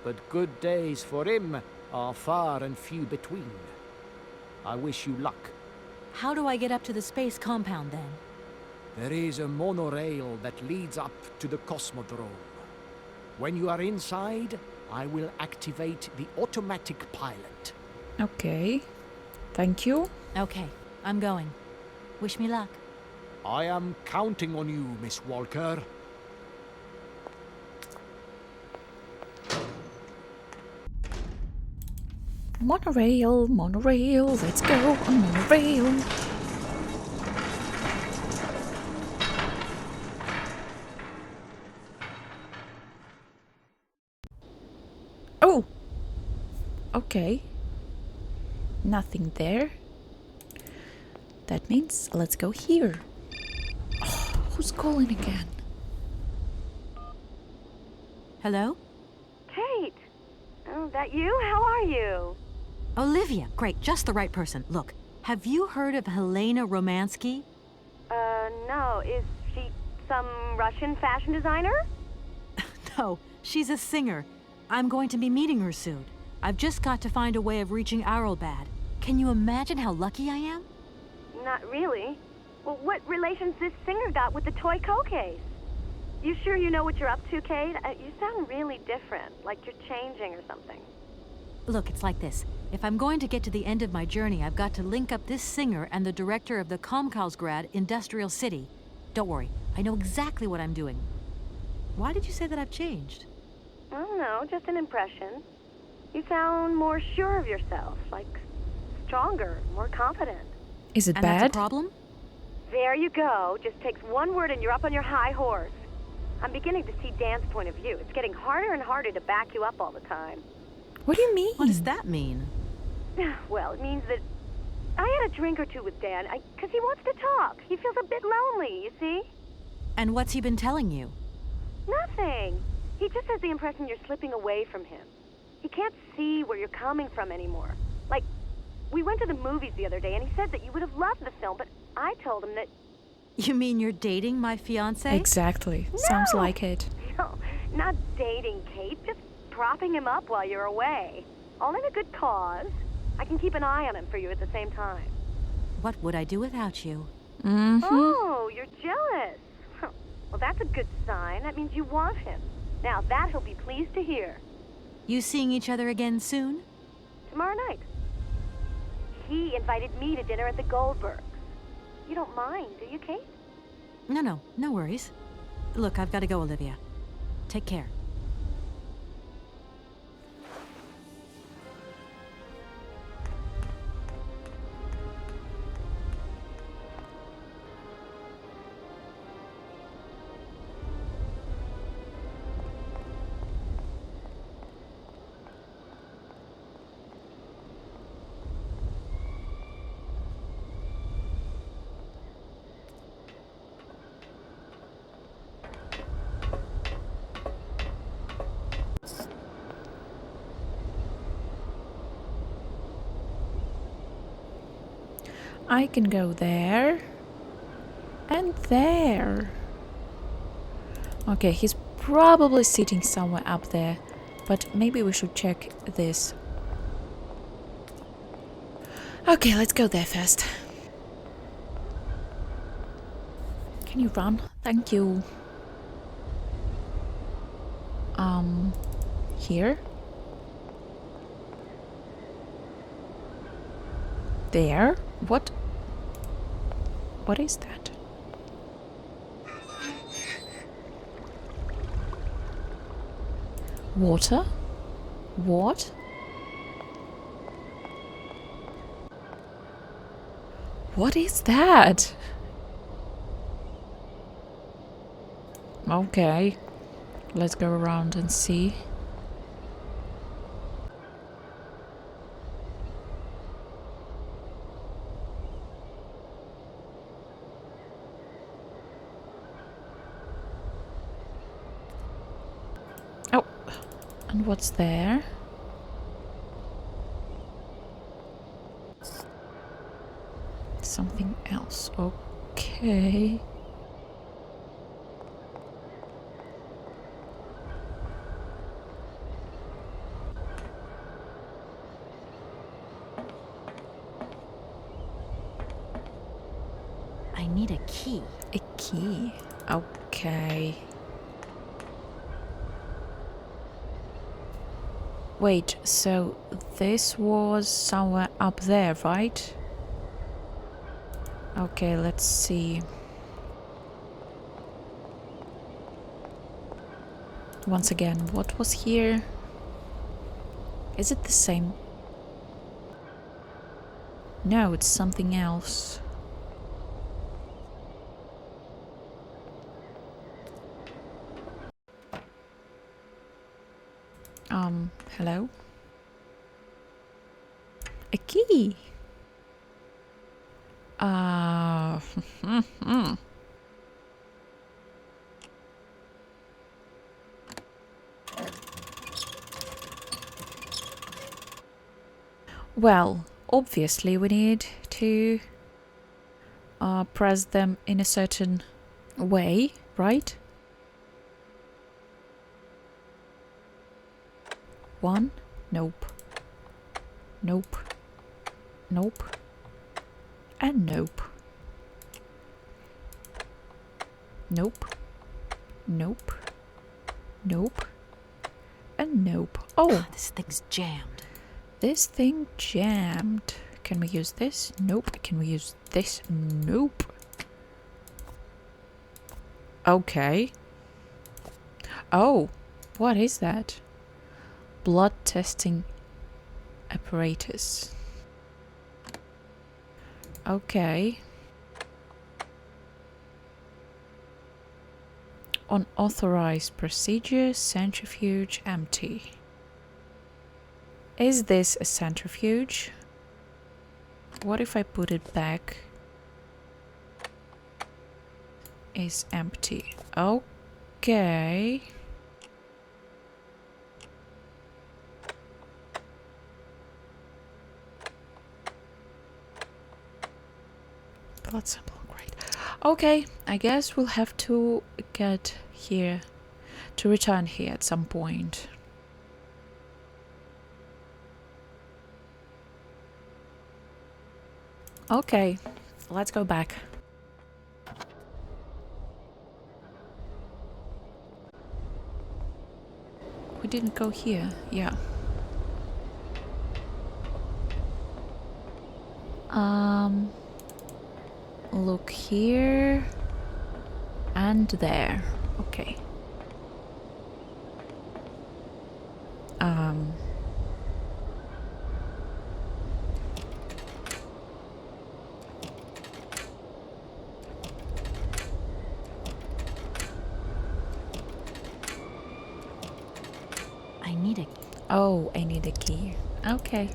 But good days for him are far and few between. I wish you luck. How do I get up to the space compound then? There is a monorail that leads up to the Cosmodrome. When you are inside, I will activate the automatic pilot. Okay. Thank you. Okay, I'm going. Wish me luck. I am counting on you, Miss Walker. Monorail, monorail, let's go on monorail. Oh! Okay. Nothing there. That means let's go here. Oh, who's calling again? Hello? Kate! Oh, that you? How are you? Olivia, great, just the right person. Look, have you heard of Helena Romansky? No. Is she some Russian fashion designer? No, she's a singer. I'm going to be meeting her soon. I've just got to find a way of reaching Arlbad. Can you imagine how lucky I am? Not really. Well, what relation's this singer got with the toy case? You sure you know what you're up to, Kate? You sound really different, like you're changing or something. Look, it's like this. If I'm going to get to the end of my journey, I've got to link up this singer and the director of the Comkausgrad Industrial City. Don't worry, I know exactly what I'm doing. Why did you say that I've changed? I don't know, just an impression. You sound more sure of yourself, like stronger, more confident. Is it And bad? that's a problem? There you go. Just takes one word and you're up on your high horse. I'm beginning to see Dan's point of view. It's getting harder and harder to back you up all the time. What do you mean? What does that mean? Well, it means that I had a drink or two with Dan, because he wants to talk. He feels a bit lonely, you see? And what's he been telling you? Nothing. He just has the impression you're slipping away from him. He can't see where you're coming from anymore. Like, we went to the movies the other day, and he said that you would have loved the film, but I told him that... You mean you're dating my fiancé? Exactly. Sounds No! like it. No, not dating, Kate. Just propping him up while you're away. All in a good cause. I can keep an eye on him for you at the same time. What would I do without you? Mm-hmm. Oh, you're jealous. Well, that's a good sign. That means you want him. Now, that he'll be pleased to hear. You seeing each other again soon? Tomorrow night. He invited me to dinner at the Goldbergs. You don't mind, do you, Kate? No worries. Look, I've got to go, Olivia. Take care. I can go there. And there. Okay, he's probably sitting somewhere up there. But maybe we should check this. Okay, let's go there first. Can you run? Thank you. Here. There. What? What is that? Water? What? What is that? Okay. Let's go around and see. Oh, and what's there? Something else. Okay. I need a key. A key. Okay. Wait, so this was somewhere up there, right? Okay, let's see. Once again, what was here? Is it the same? No, it's something else. Hello? A key! Well, obviously we need to press them in a certain way, right? 1, nope. Nope. Nope. And nope. Nope. Nope. Nope. And nope. Oh! This thing's jammed. This thing jammed. Can we use this? Nope. Can we use this? Nope. Okay. Oh, what is that? Blood testing apparatus. Okay. Unauthorized procedure, centrifuge empty. Is this a centrifuge? What if I put it back? Is empty. Okay. Blood sample, great. Okay, I guess we'll have to get here, to return here at some point. Okay, let's go back. We didn't go here, yeah. Look here and there. Okay. I need a... Oh, I need a key. Okay.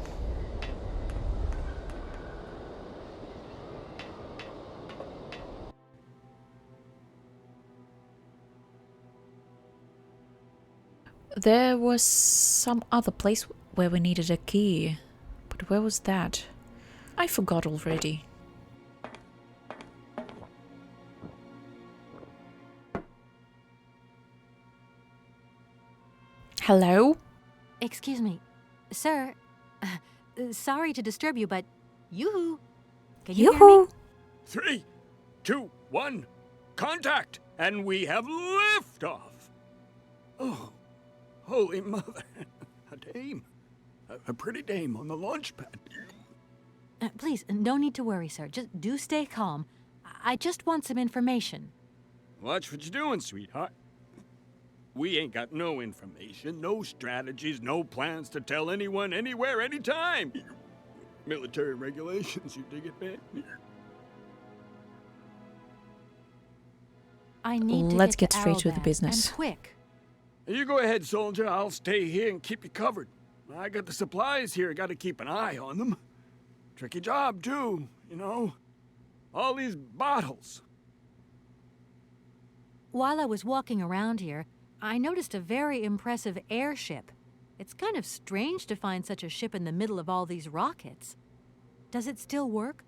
There was some other place where we needed a key. But where was that? I forgot already. Hello? Excuse me. Sir, sorry to disturb you, but yoo-hoo. Can you hear me? Yoo-hoo! 3, 2, 1, contact! And we have liftoff! Oh, holy mother. A dame. A pretty dame on the launch pad. Please, no need to worry, sir. Just do stay calm. I just want some information. Watch what you're doing, sweetheart. We ain't got no information, no strategies, no plans to tell anyone, anywhere, anytime. Military regulations, you dig it, man? I need to Let's get get straight to the Arrowbad, business. And quick. You go ahead, soldier. I'll stay here and keep you covered. I got the supplies here. Got to keep an eye on them. Tricky job, too, you know. All these bottles. While I was walking around here, I noticed a very impressive airship. It's kind of strange to find such a ship in the middle of all these rockets. Does it still work?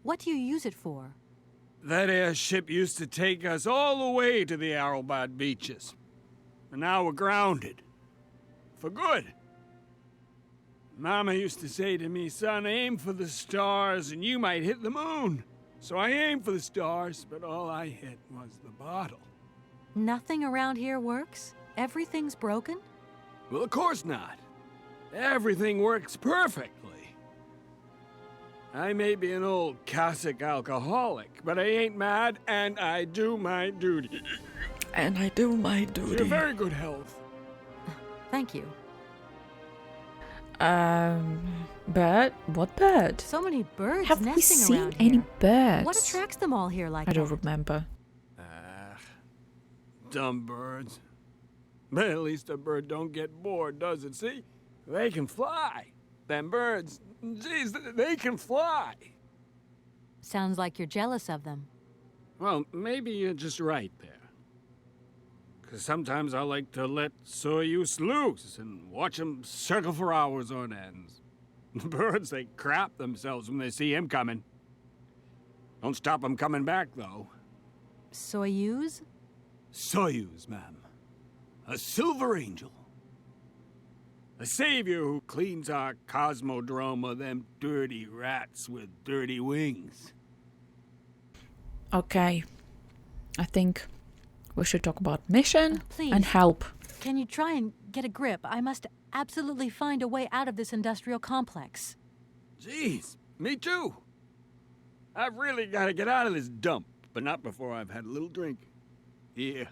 What do you use it for? That airship used to take us all the way to the Arrowbad beaches. And now we're grounded. For good. Mama used to say to me, son, aim for the stars and you might hit the moon. So I aimed for the stars, but all I hit was the bottle. Nothing around here works? Everything's broken? Well, of course not. Everything works perfectly. I may be an old Cossack alcoholic, but I ain't mad, and I do my duty. And I do my duty. You're very good health. Thank you. Bird? What bird? So many birds Have we nesting seen around any here. birds? What attracts them all here like I that? don't remember. Dumb birds. But at least a bird don't get bored, does it? See? They can fly. Them birds, geez, they can fly. Sounds like you're jealous of them. Well, maybe you're just right there. Because sometimes I like to let Soyuz loose and watch them circle for hours on ends. The birds, they crap themselves when they see him coming. Don't stop them coming back, though. Soyuz? Soyuz, ma'am. A silver angel. A savior who cleans our cosmodrome of them dirty rats with dirty wings. Okay. I think we should talk about mission Please. and help. Can you try and get a grip? I must absolutely find a way out of this industrial complex. Jeez, me too. I've really got to get out of this dump, but not before I've had a little drink. Here,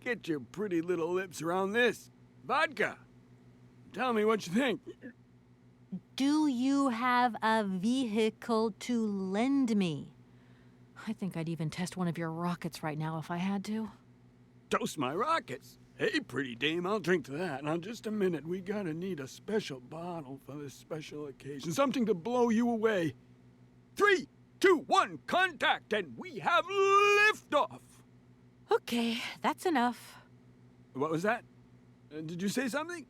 get your pretty little lips around this. Vodka. Tell me what you think. Do you have a vehicle to lend me? I think I'd even test one of your rockets right now if I had to. Toast my rockets. Hey, pretty dame, I'll drink to that. Now, just a minute. We gotta need a special bottle for this special occasion. Something to blow you away. 3, 2, 1, contact, and we have liftoff. Okay, that's enough. What was that? Did you say something?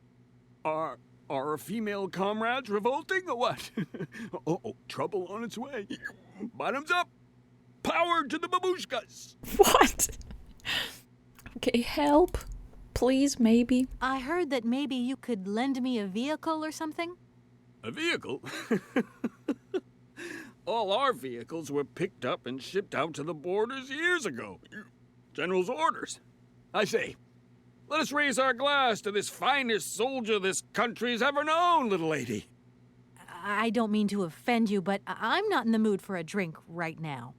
Are our female comrades revolting or what? Oh, trouble on its way. Bottoms up. Power to the babushkas. What? Okay, help. Please, maybe. I heard that maybe you could lend me a vehicle or something? A vehicle? All our vehicles were picked up and shipped out to the borders years ago. General's orders. I say, let us raise our glass to this finest soldier this country's ever known, little lady. I don't mean to offend you, but I'm not in the mood for a drink right now.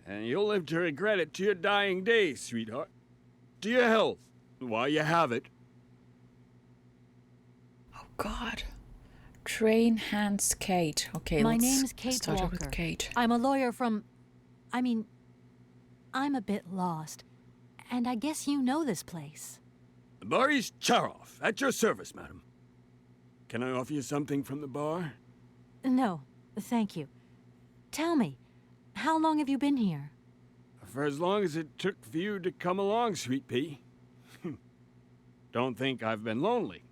And you'll live to regret it to your dying days, sweetheart. To your health, while you have it. Oh, God. Train hands Kate. Okay, My let's name's Kate start Walker. with Kate. I'm a lawyer from... I'm a bit lost. And I guess you know this place. Boris Charov, at your service, madam. Can I offer you something from the bar? No, thank you. Tell me, how long have you been here? For as long as it took for you to come along, sweet pea. Don't think I've been lonely.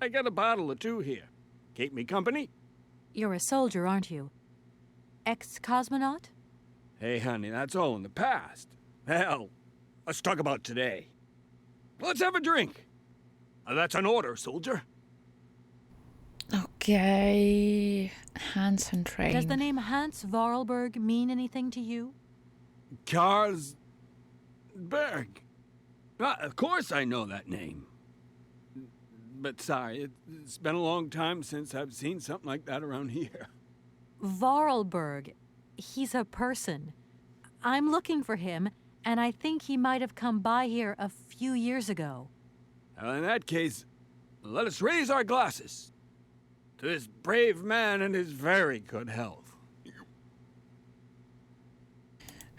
I got a bottle or two here. Keep me company? You're a soldier, aren't you? Ex-cosmonaut? Hey, honey, that's all in the past. Hell, let's talk about today. Let's have a drink. That's an order, soldier. Okay. Hans and Train. Does the name Hans Vorarlberg mean anything to you? Karsberg. Of course I know that name. But sorry, it's been a long time since I've seen something like that around here. Vorarlberg. He's a person. I'm looking for him, and I think he might have come by here a few years ago. Well, in that case, let us raise our glasses to this brave man and his very good health.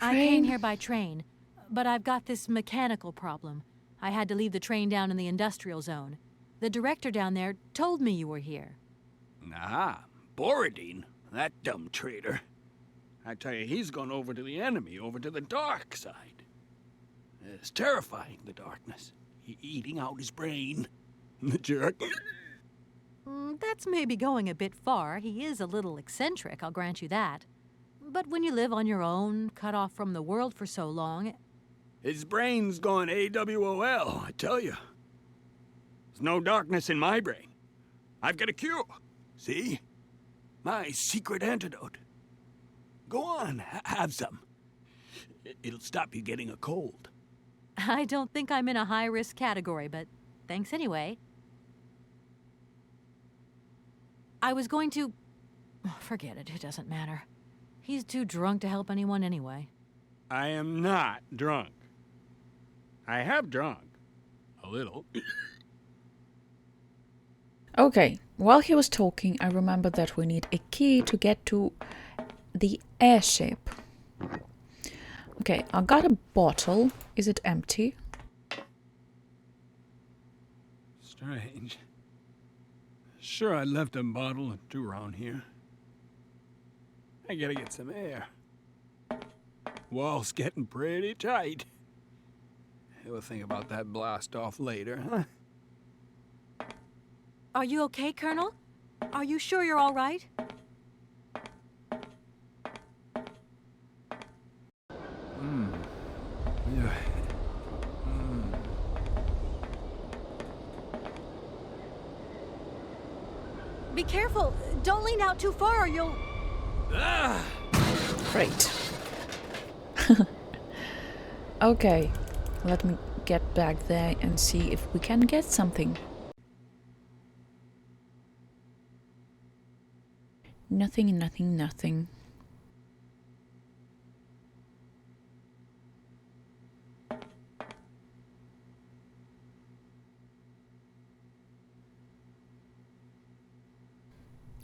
I came here by train, but I've got this mechanical problem. I had to leave the train down in the industrial zone. The director down there told me you were here. Ah, Borodine, that dumb traitor. I tell you, he's gone over to the enemy, over to the dark side. It's terrifying, the darkness. Eating out his brain. The jerk. That's maybe going a bit far. He is a little eccentric, I'll grant you that. But when you live on your own, cut off from the world for so long... His brain's gone AWOL, I tell you. There's no darkness in my brain. I've got a cure. See? My secret antidote. Go on, have some. It'll stop you getting a cold. I don't think I'm in a high-risk category, but thanks anyway. I was going to... Forget it, it doesn't matter. He's too drunk to help anyone anyway. I am not drunk. I have drunk. A little. Okay, while he was talking, I remembered that we need a key to get to the airship. Okay, I got a bottle. Is it empty? Strange. Sure, I left a bottle or two around here. I gotta get some air. Wall's getting pretty tight. We'll think about that blast off later, huh? Are you okay, Colonel? Are you sure you're all right? Yeah. Be careful! Don't lean out too far or you'll... Ah! Great. Okay, let me get back there and see if we can get something. Nothing, nothing, nothing.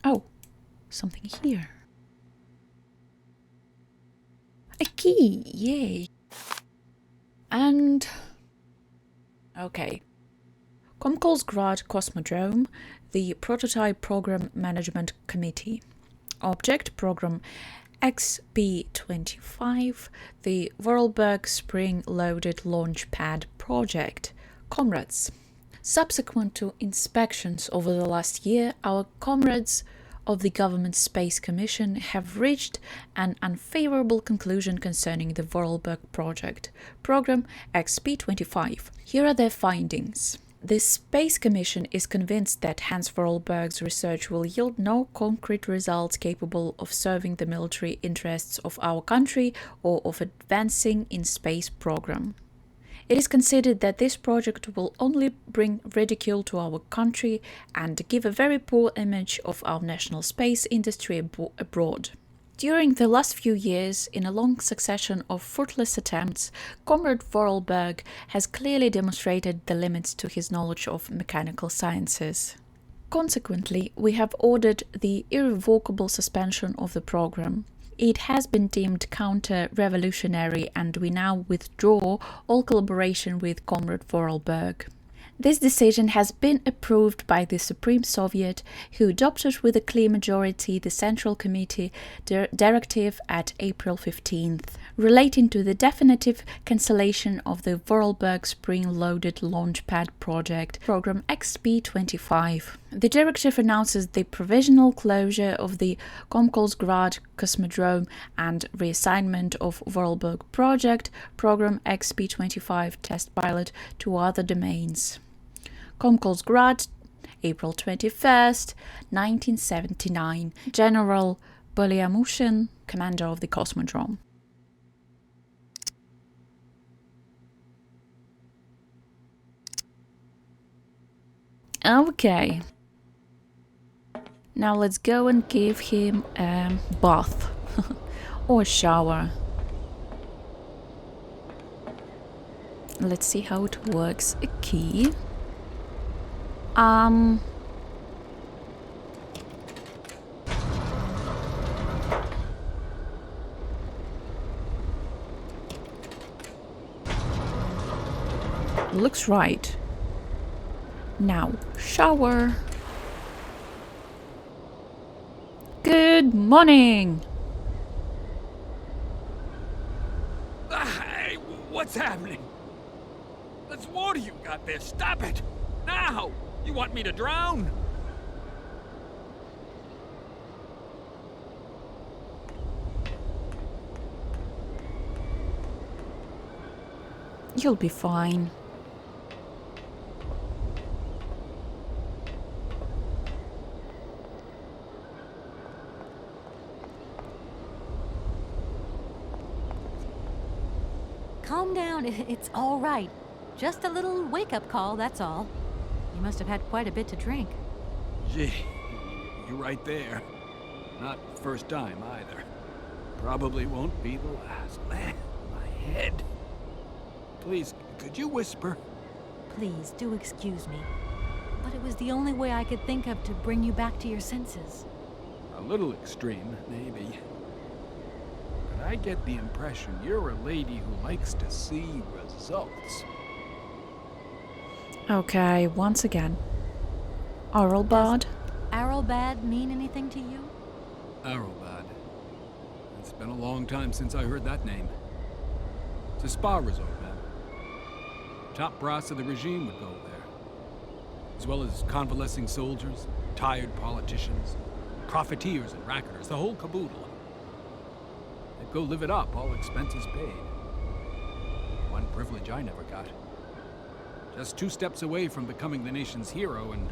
Oh, something here. A key, yay. And... okay. Komkolsgrad Cosmodrome, the Prototype Program Management Committee. Object Program XP25, the Vorarlberg Spring Loaded Launch Pad Project. Comrades. Subsequent to inspections over the last year, our comrades of the Government Space Commission have reached an unfavorable conclusion concerning the Vorarlberg project, Program XP25. Here are their findings. The Space Commission is convinced that Hans Vorarlberg's research will yield no concrete results capable of serving the military interests of our country or of advancing in space program. It is considered that this project will only bring ridicule to our country and give a very poor image of our national space industry abroad. During the last few years, in a long succession of fruitless attempts, Comrade Vorarlberg has clearly demonstrated the limits to his knowledge of mechanical sciences. Consequently, we have ordered the irrevocable suspension of the program. It has been deemed counter-revolutionary and we now withdraw all collaboration with Comrade Vorarlberg. This decision has been approved by the Supreme Soviet, who adopted with a clear majority the Central Committee directive at April 15th, relating to the definitive cancellation of the Vorarlberg Spring-Loaded Launchpad project, Program XP25. The directive announces the provisional closure of the Komkolsgrad Cosmodrome and reassignment of Vorarlberg project, Program XP25 test pilot, to other domains. Komkolsgrad, April 21st, 1979. General Bolyamushin, commander of the Cosmodrome. Okay. Now let's go and give him a bath or a shower. Let's see how it works. A key. Looks right. Now, shower. Good morning. Hey, what's happening? That's water you got there. Stop it! Now! You want me to drown? You'll be fine. Calm down, it's all right. Just a little wake-up call, that's all. You must have had quite a bit to drink. Gee, you're right there. Not first time either. Probably won't be the last. Man, my head. Please, could you whisper? Please, do excuse me. But it was the only way I could think of to bring you back to your senses. A little extreme, maybe. But I get the impression you're a lady who likes to see results. Okay, once again. Arlbad? Arlbad mean anything to you? Arrowbad. It's been a long time since I heard that name. It's a spa resort, man. Top brass of the regime would go there. As well as convalescing soldiers, tired politicians, profiteers and racketers, the whole caboodle. They'd go live it up, all expenses paid. One privilege I never got. Just 2 steps away from becoming the nation's hero, and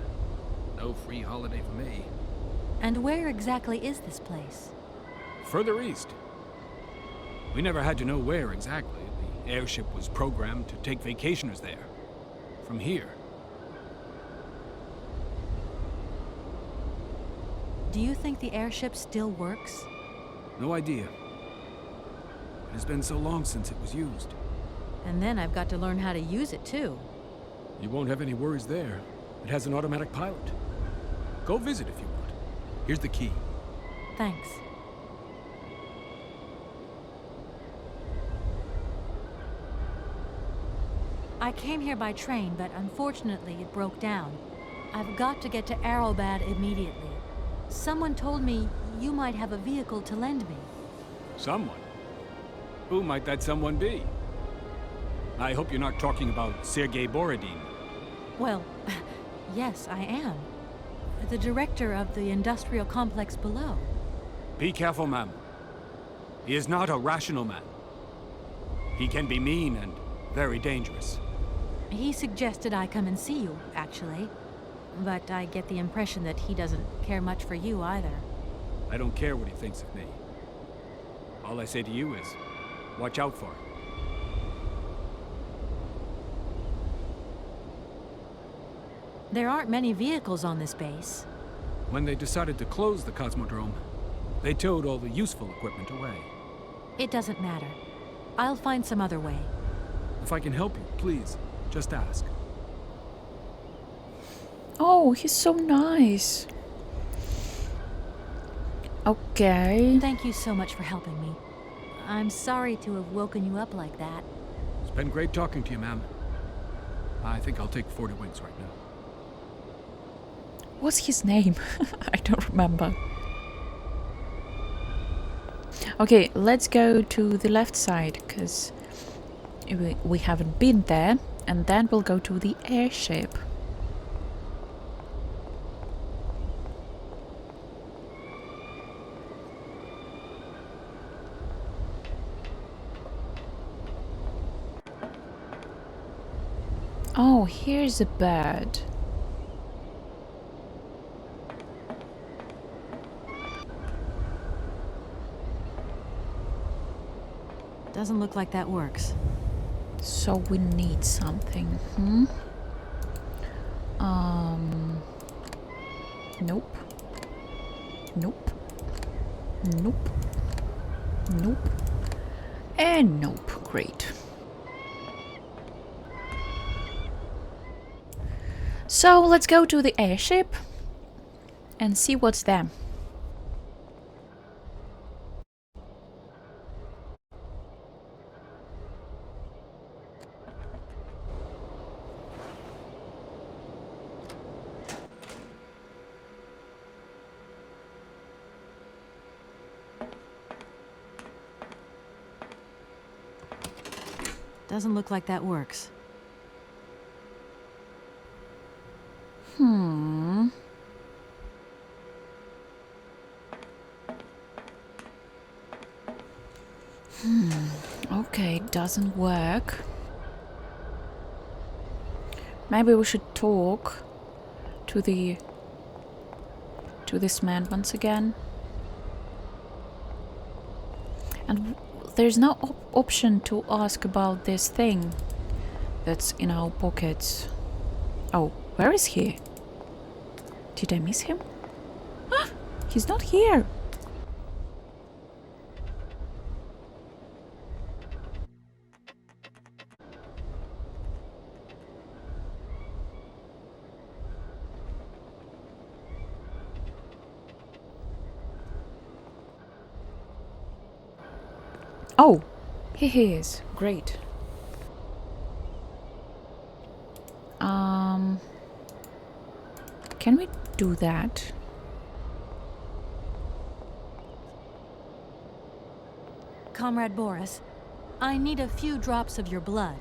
no free holiday for me. And where exactly is this place? Further east. We never had to know where exactly. The airship was programmed to take vacationers there. From here. Do you think the airship still works? No idea. It has been so long since it was used. And then I've got to learn how to use it too. You won't have any worries there. It has an automatic pilot. Go visit if you want. Here's the key. Thanks. I came here by train, but unfortunately it broke down. I've got to get to Arrowbad immediately. Someone told me you might have a vehicle to lend me. Someone? Who might that someone be? I hope you're not talking about Sergei Borodin. Well, yes, I am. The director of the industrial complex below. Be careful, ma'am. He is not a rational man. He can be mean and very dangerous. He suggested I come and see you, actually. But I get the impression that he doesn't care much for you either. I don't care what he thinks of me. All I say to you is, watch out for him. There aren't many vehicles on this base. When they decided to close the Cosmodrome, they towed all the useful equipment away. It doesn't matter. I'll find some other way. If I can help you, please, just ask. Oh, he's so nice. Okay. Thank you so much for helping me. I'm sorry to have woken you up like that. It's been great talking to you, ma'am. I think I'll take 40 winks right now. What's his name? I don't remember. Okay, let's go to the left side, because we haven't been there. And then we'll go to the airship. Oh, here's a bird. Doesn't look like that works. So we need something. Nope. Nope. Nope. Nope. And nope. Great. So let's go to the airship and see what's there. Doesn't look like that works. Okay, doesn't work. Maybe we should talk to this man once again. And there's no option to ask about this thing that's in our pockets. Oh, where is he? Did I miss him? Ah, he's not here. Oh, he is. Great. Can we do that? Comrade Boris, I need a few drops of your blood.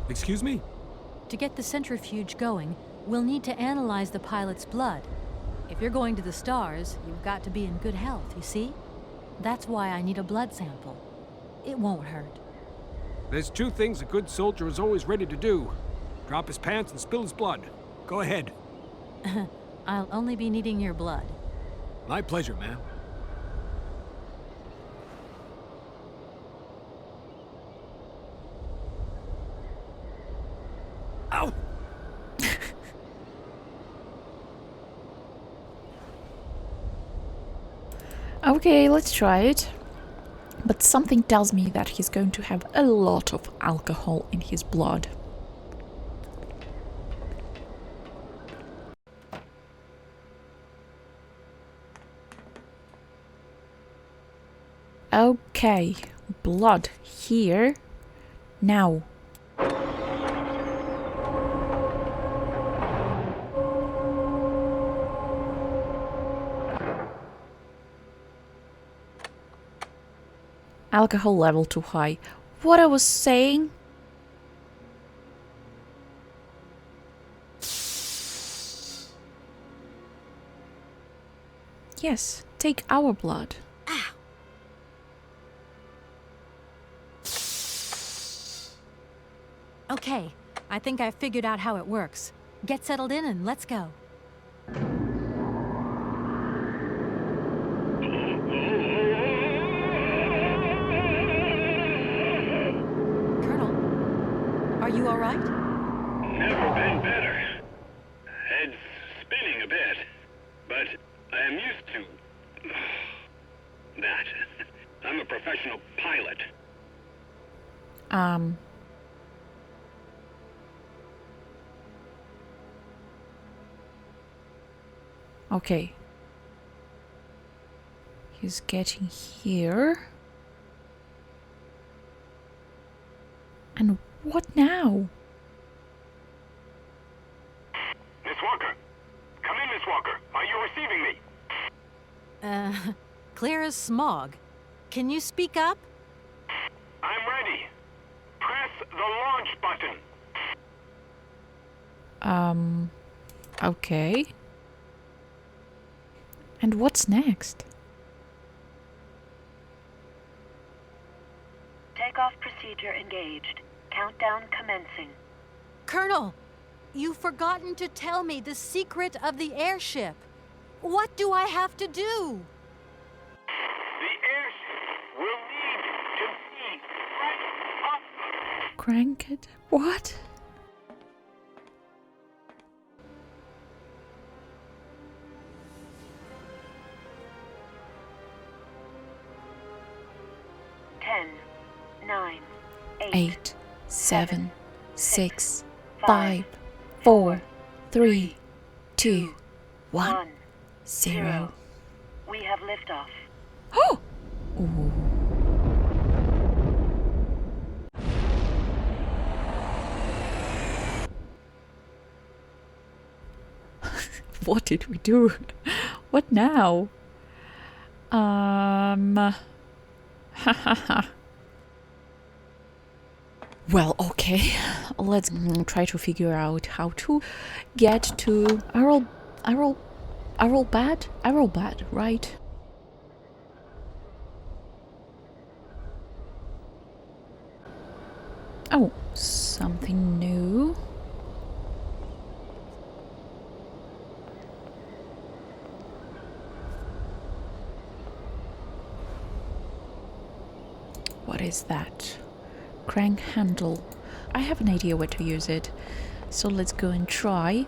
Excuse me? To get the centrifuge going, we'll need to analyze the pilot's blood. If you're going to the stars, you've got to be in good health, you see? That's why I need a blood sample. It won't hurt. There's two things a good soldier is always ready to do. Drop his pants and spill his blood. Go ahead. I'll only be needing your blood. My pleasure, ma'am. Ow! Okay, let's try it. But something tells me that he's going to have a lot of alcohol in his blood. Okay, blood here. Now. Alcohol level too high. What I was saying? Yes, take our blood. Okay, I think I've figured out how it works. Get settled in and let's go. Colonel, are you all right? Never been better. Head's spinning a bit, but I am used to that. I'm a professional pilot. Okay. He's getting here. And what now? Miss Walker! Come in, Miss Walker. Are you receiving me? Clear as smog. Can you speak up? I'm ready. Press the launch button. Okay. And what's next? Takeoff procedure engaged. Countdown commencing. Colonel, you've forgotten to tell me the secret of the airship. What do I have to do? The airship will need to be crank it. What? Nine, 8, 7, 6, 5, 4, 3, 2, 1, 0. We have liftoff. Oh! Ooh. What did we do? What now? Well, okay. Let's try to figure out how to get to Arrowbad, right? Oh, something new. What is that? Crank handle. I have an idea where to use it, so let's go and try.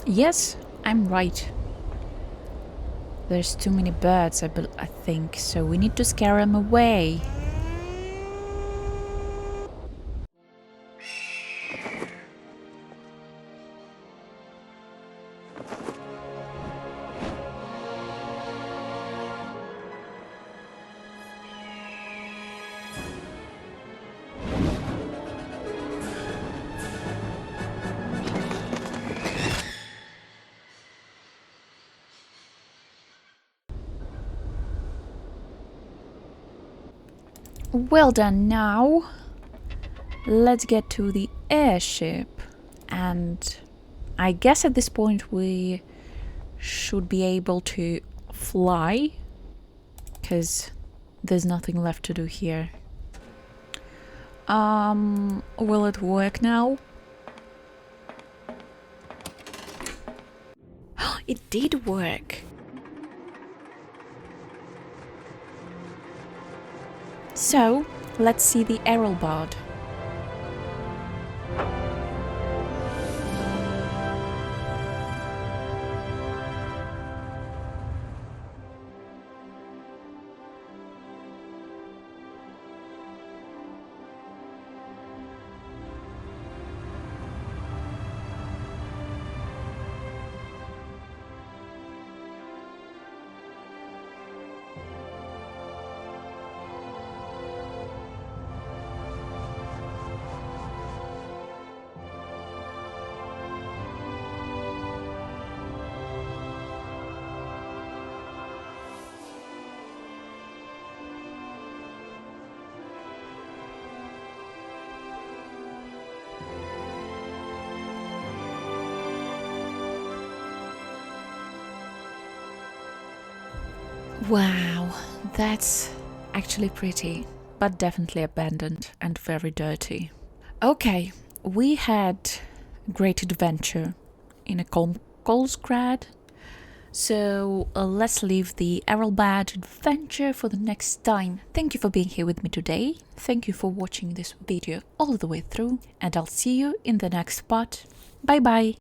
Yes, I'm right. There's too many birds, I think, so we need to scare them away. Well done. Now let's get to the airship, and I guess at this point we should be able to fly, because there's nothing left to do here. Will it work now? It did work. So, let's see the Arrowbad. Wow, that's actually pretty, but definitely abandoned and very dirty. Okay, we had a great adventure in a Kolsgrad, so let's leave the Arrowbad adventure for the next time. Thank you for being here with me today. Thank you for watching this video all the way through, and I'll see you in the next part. Bye bye!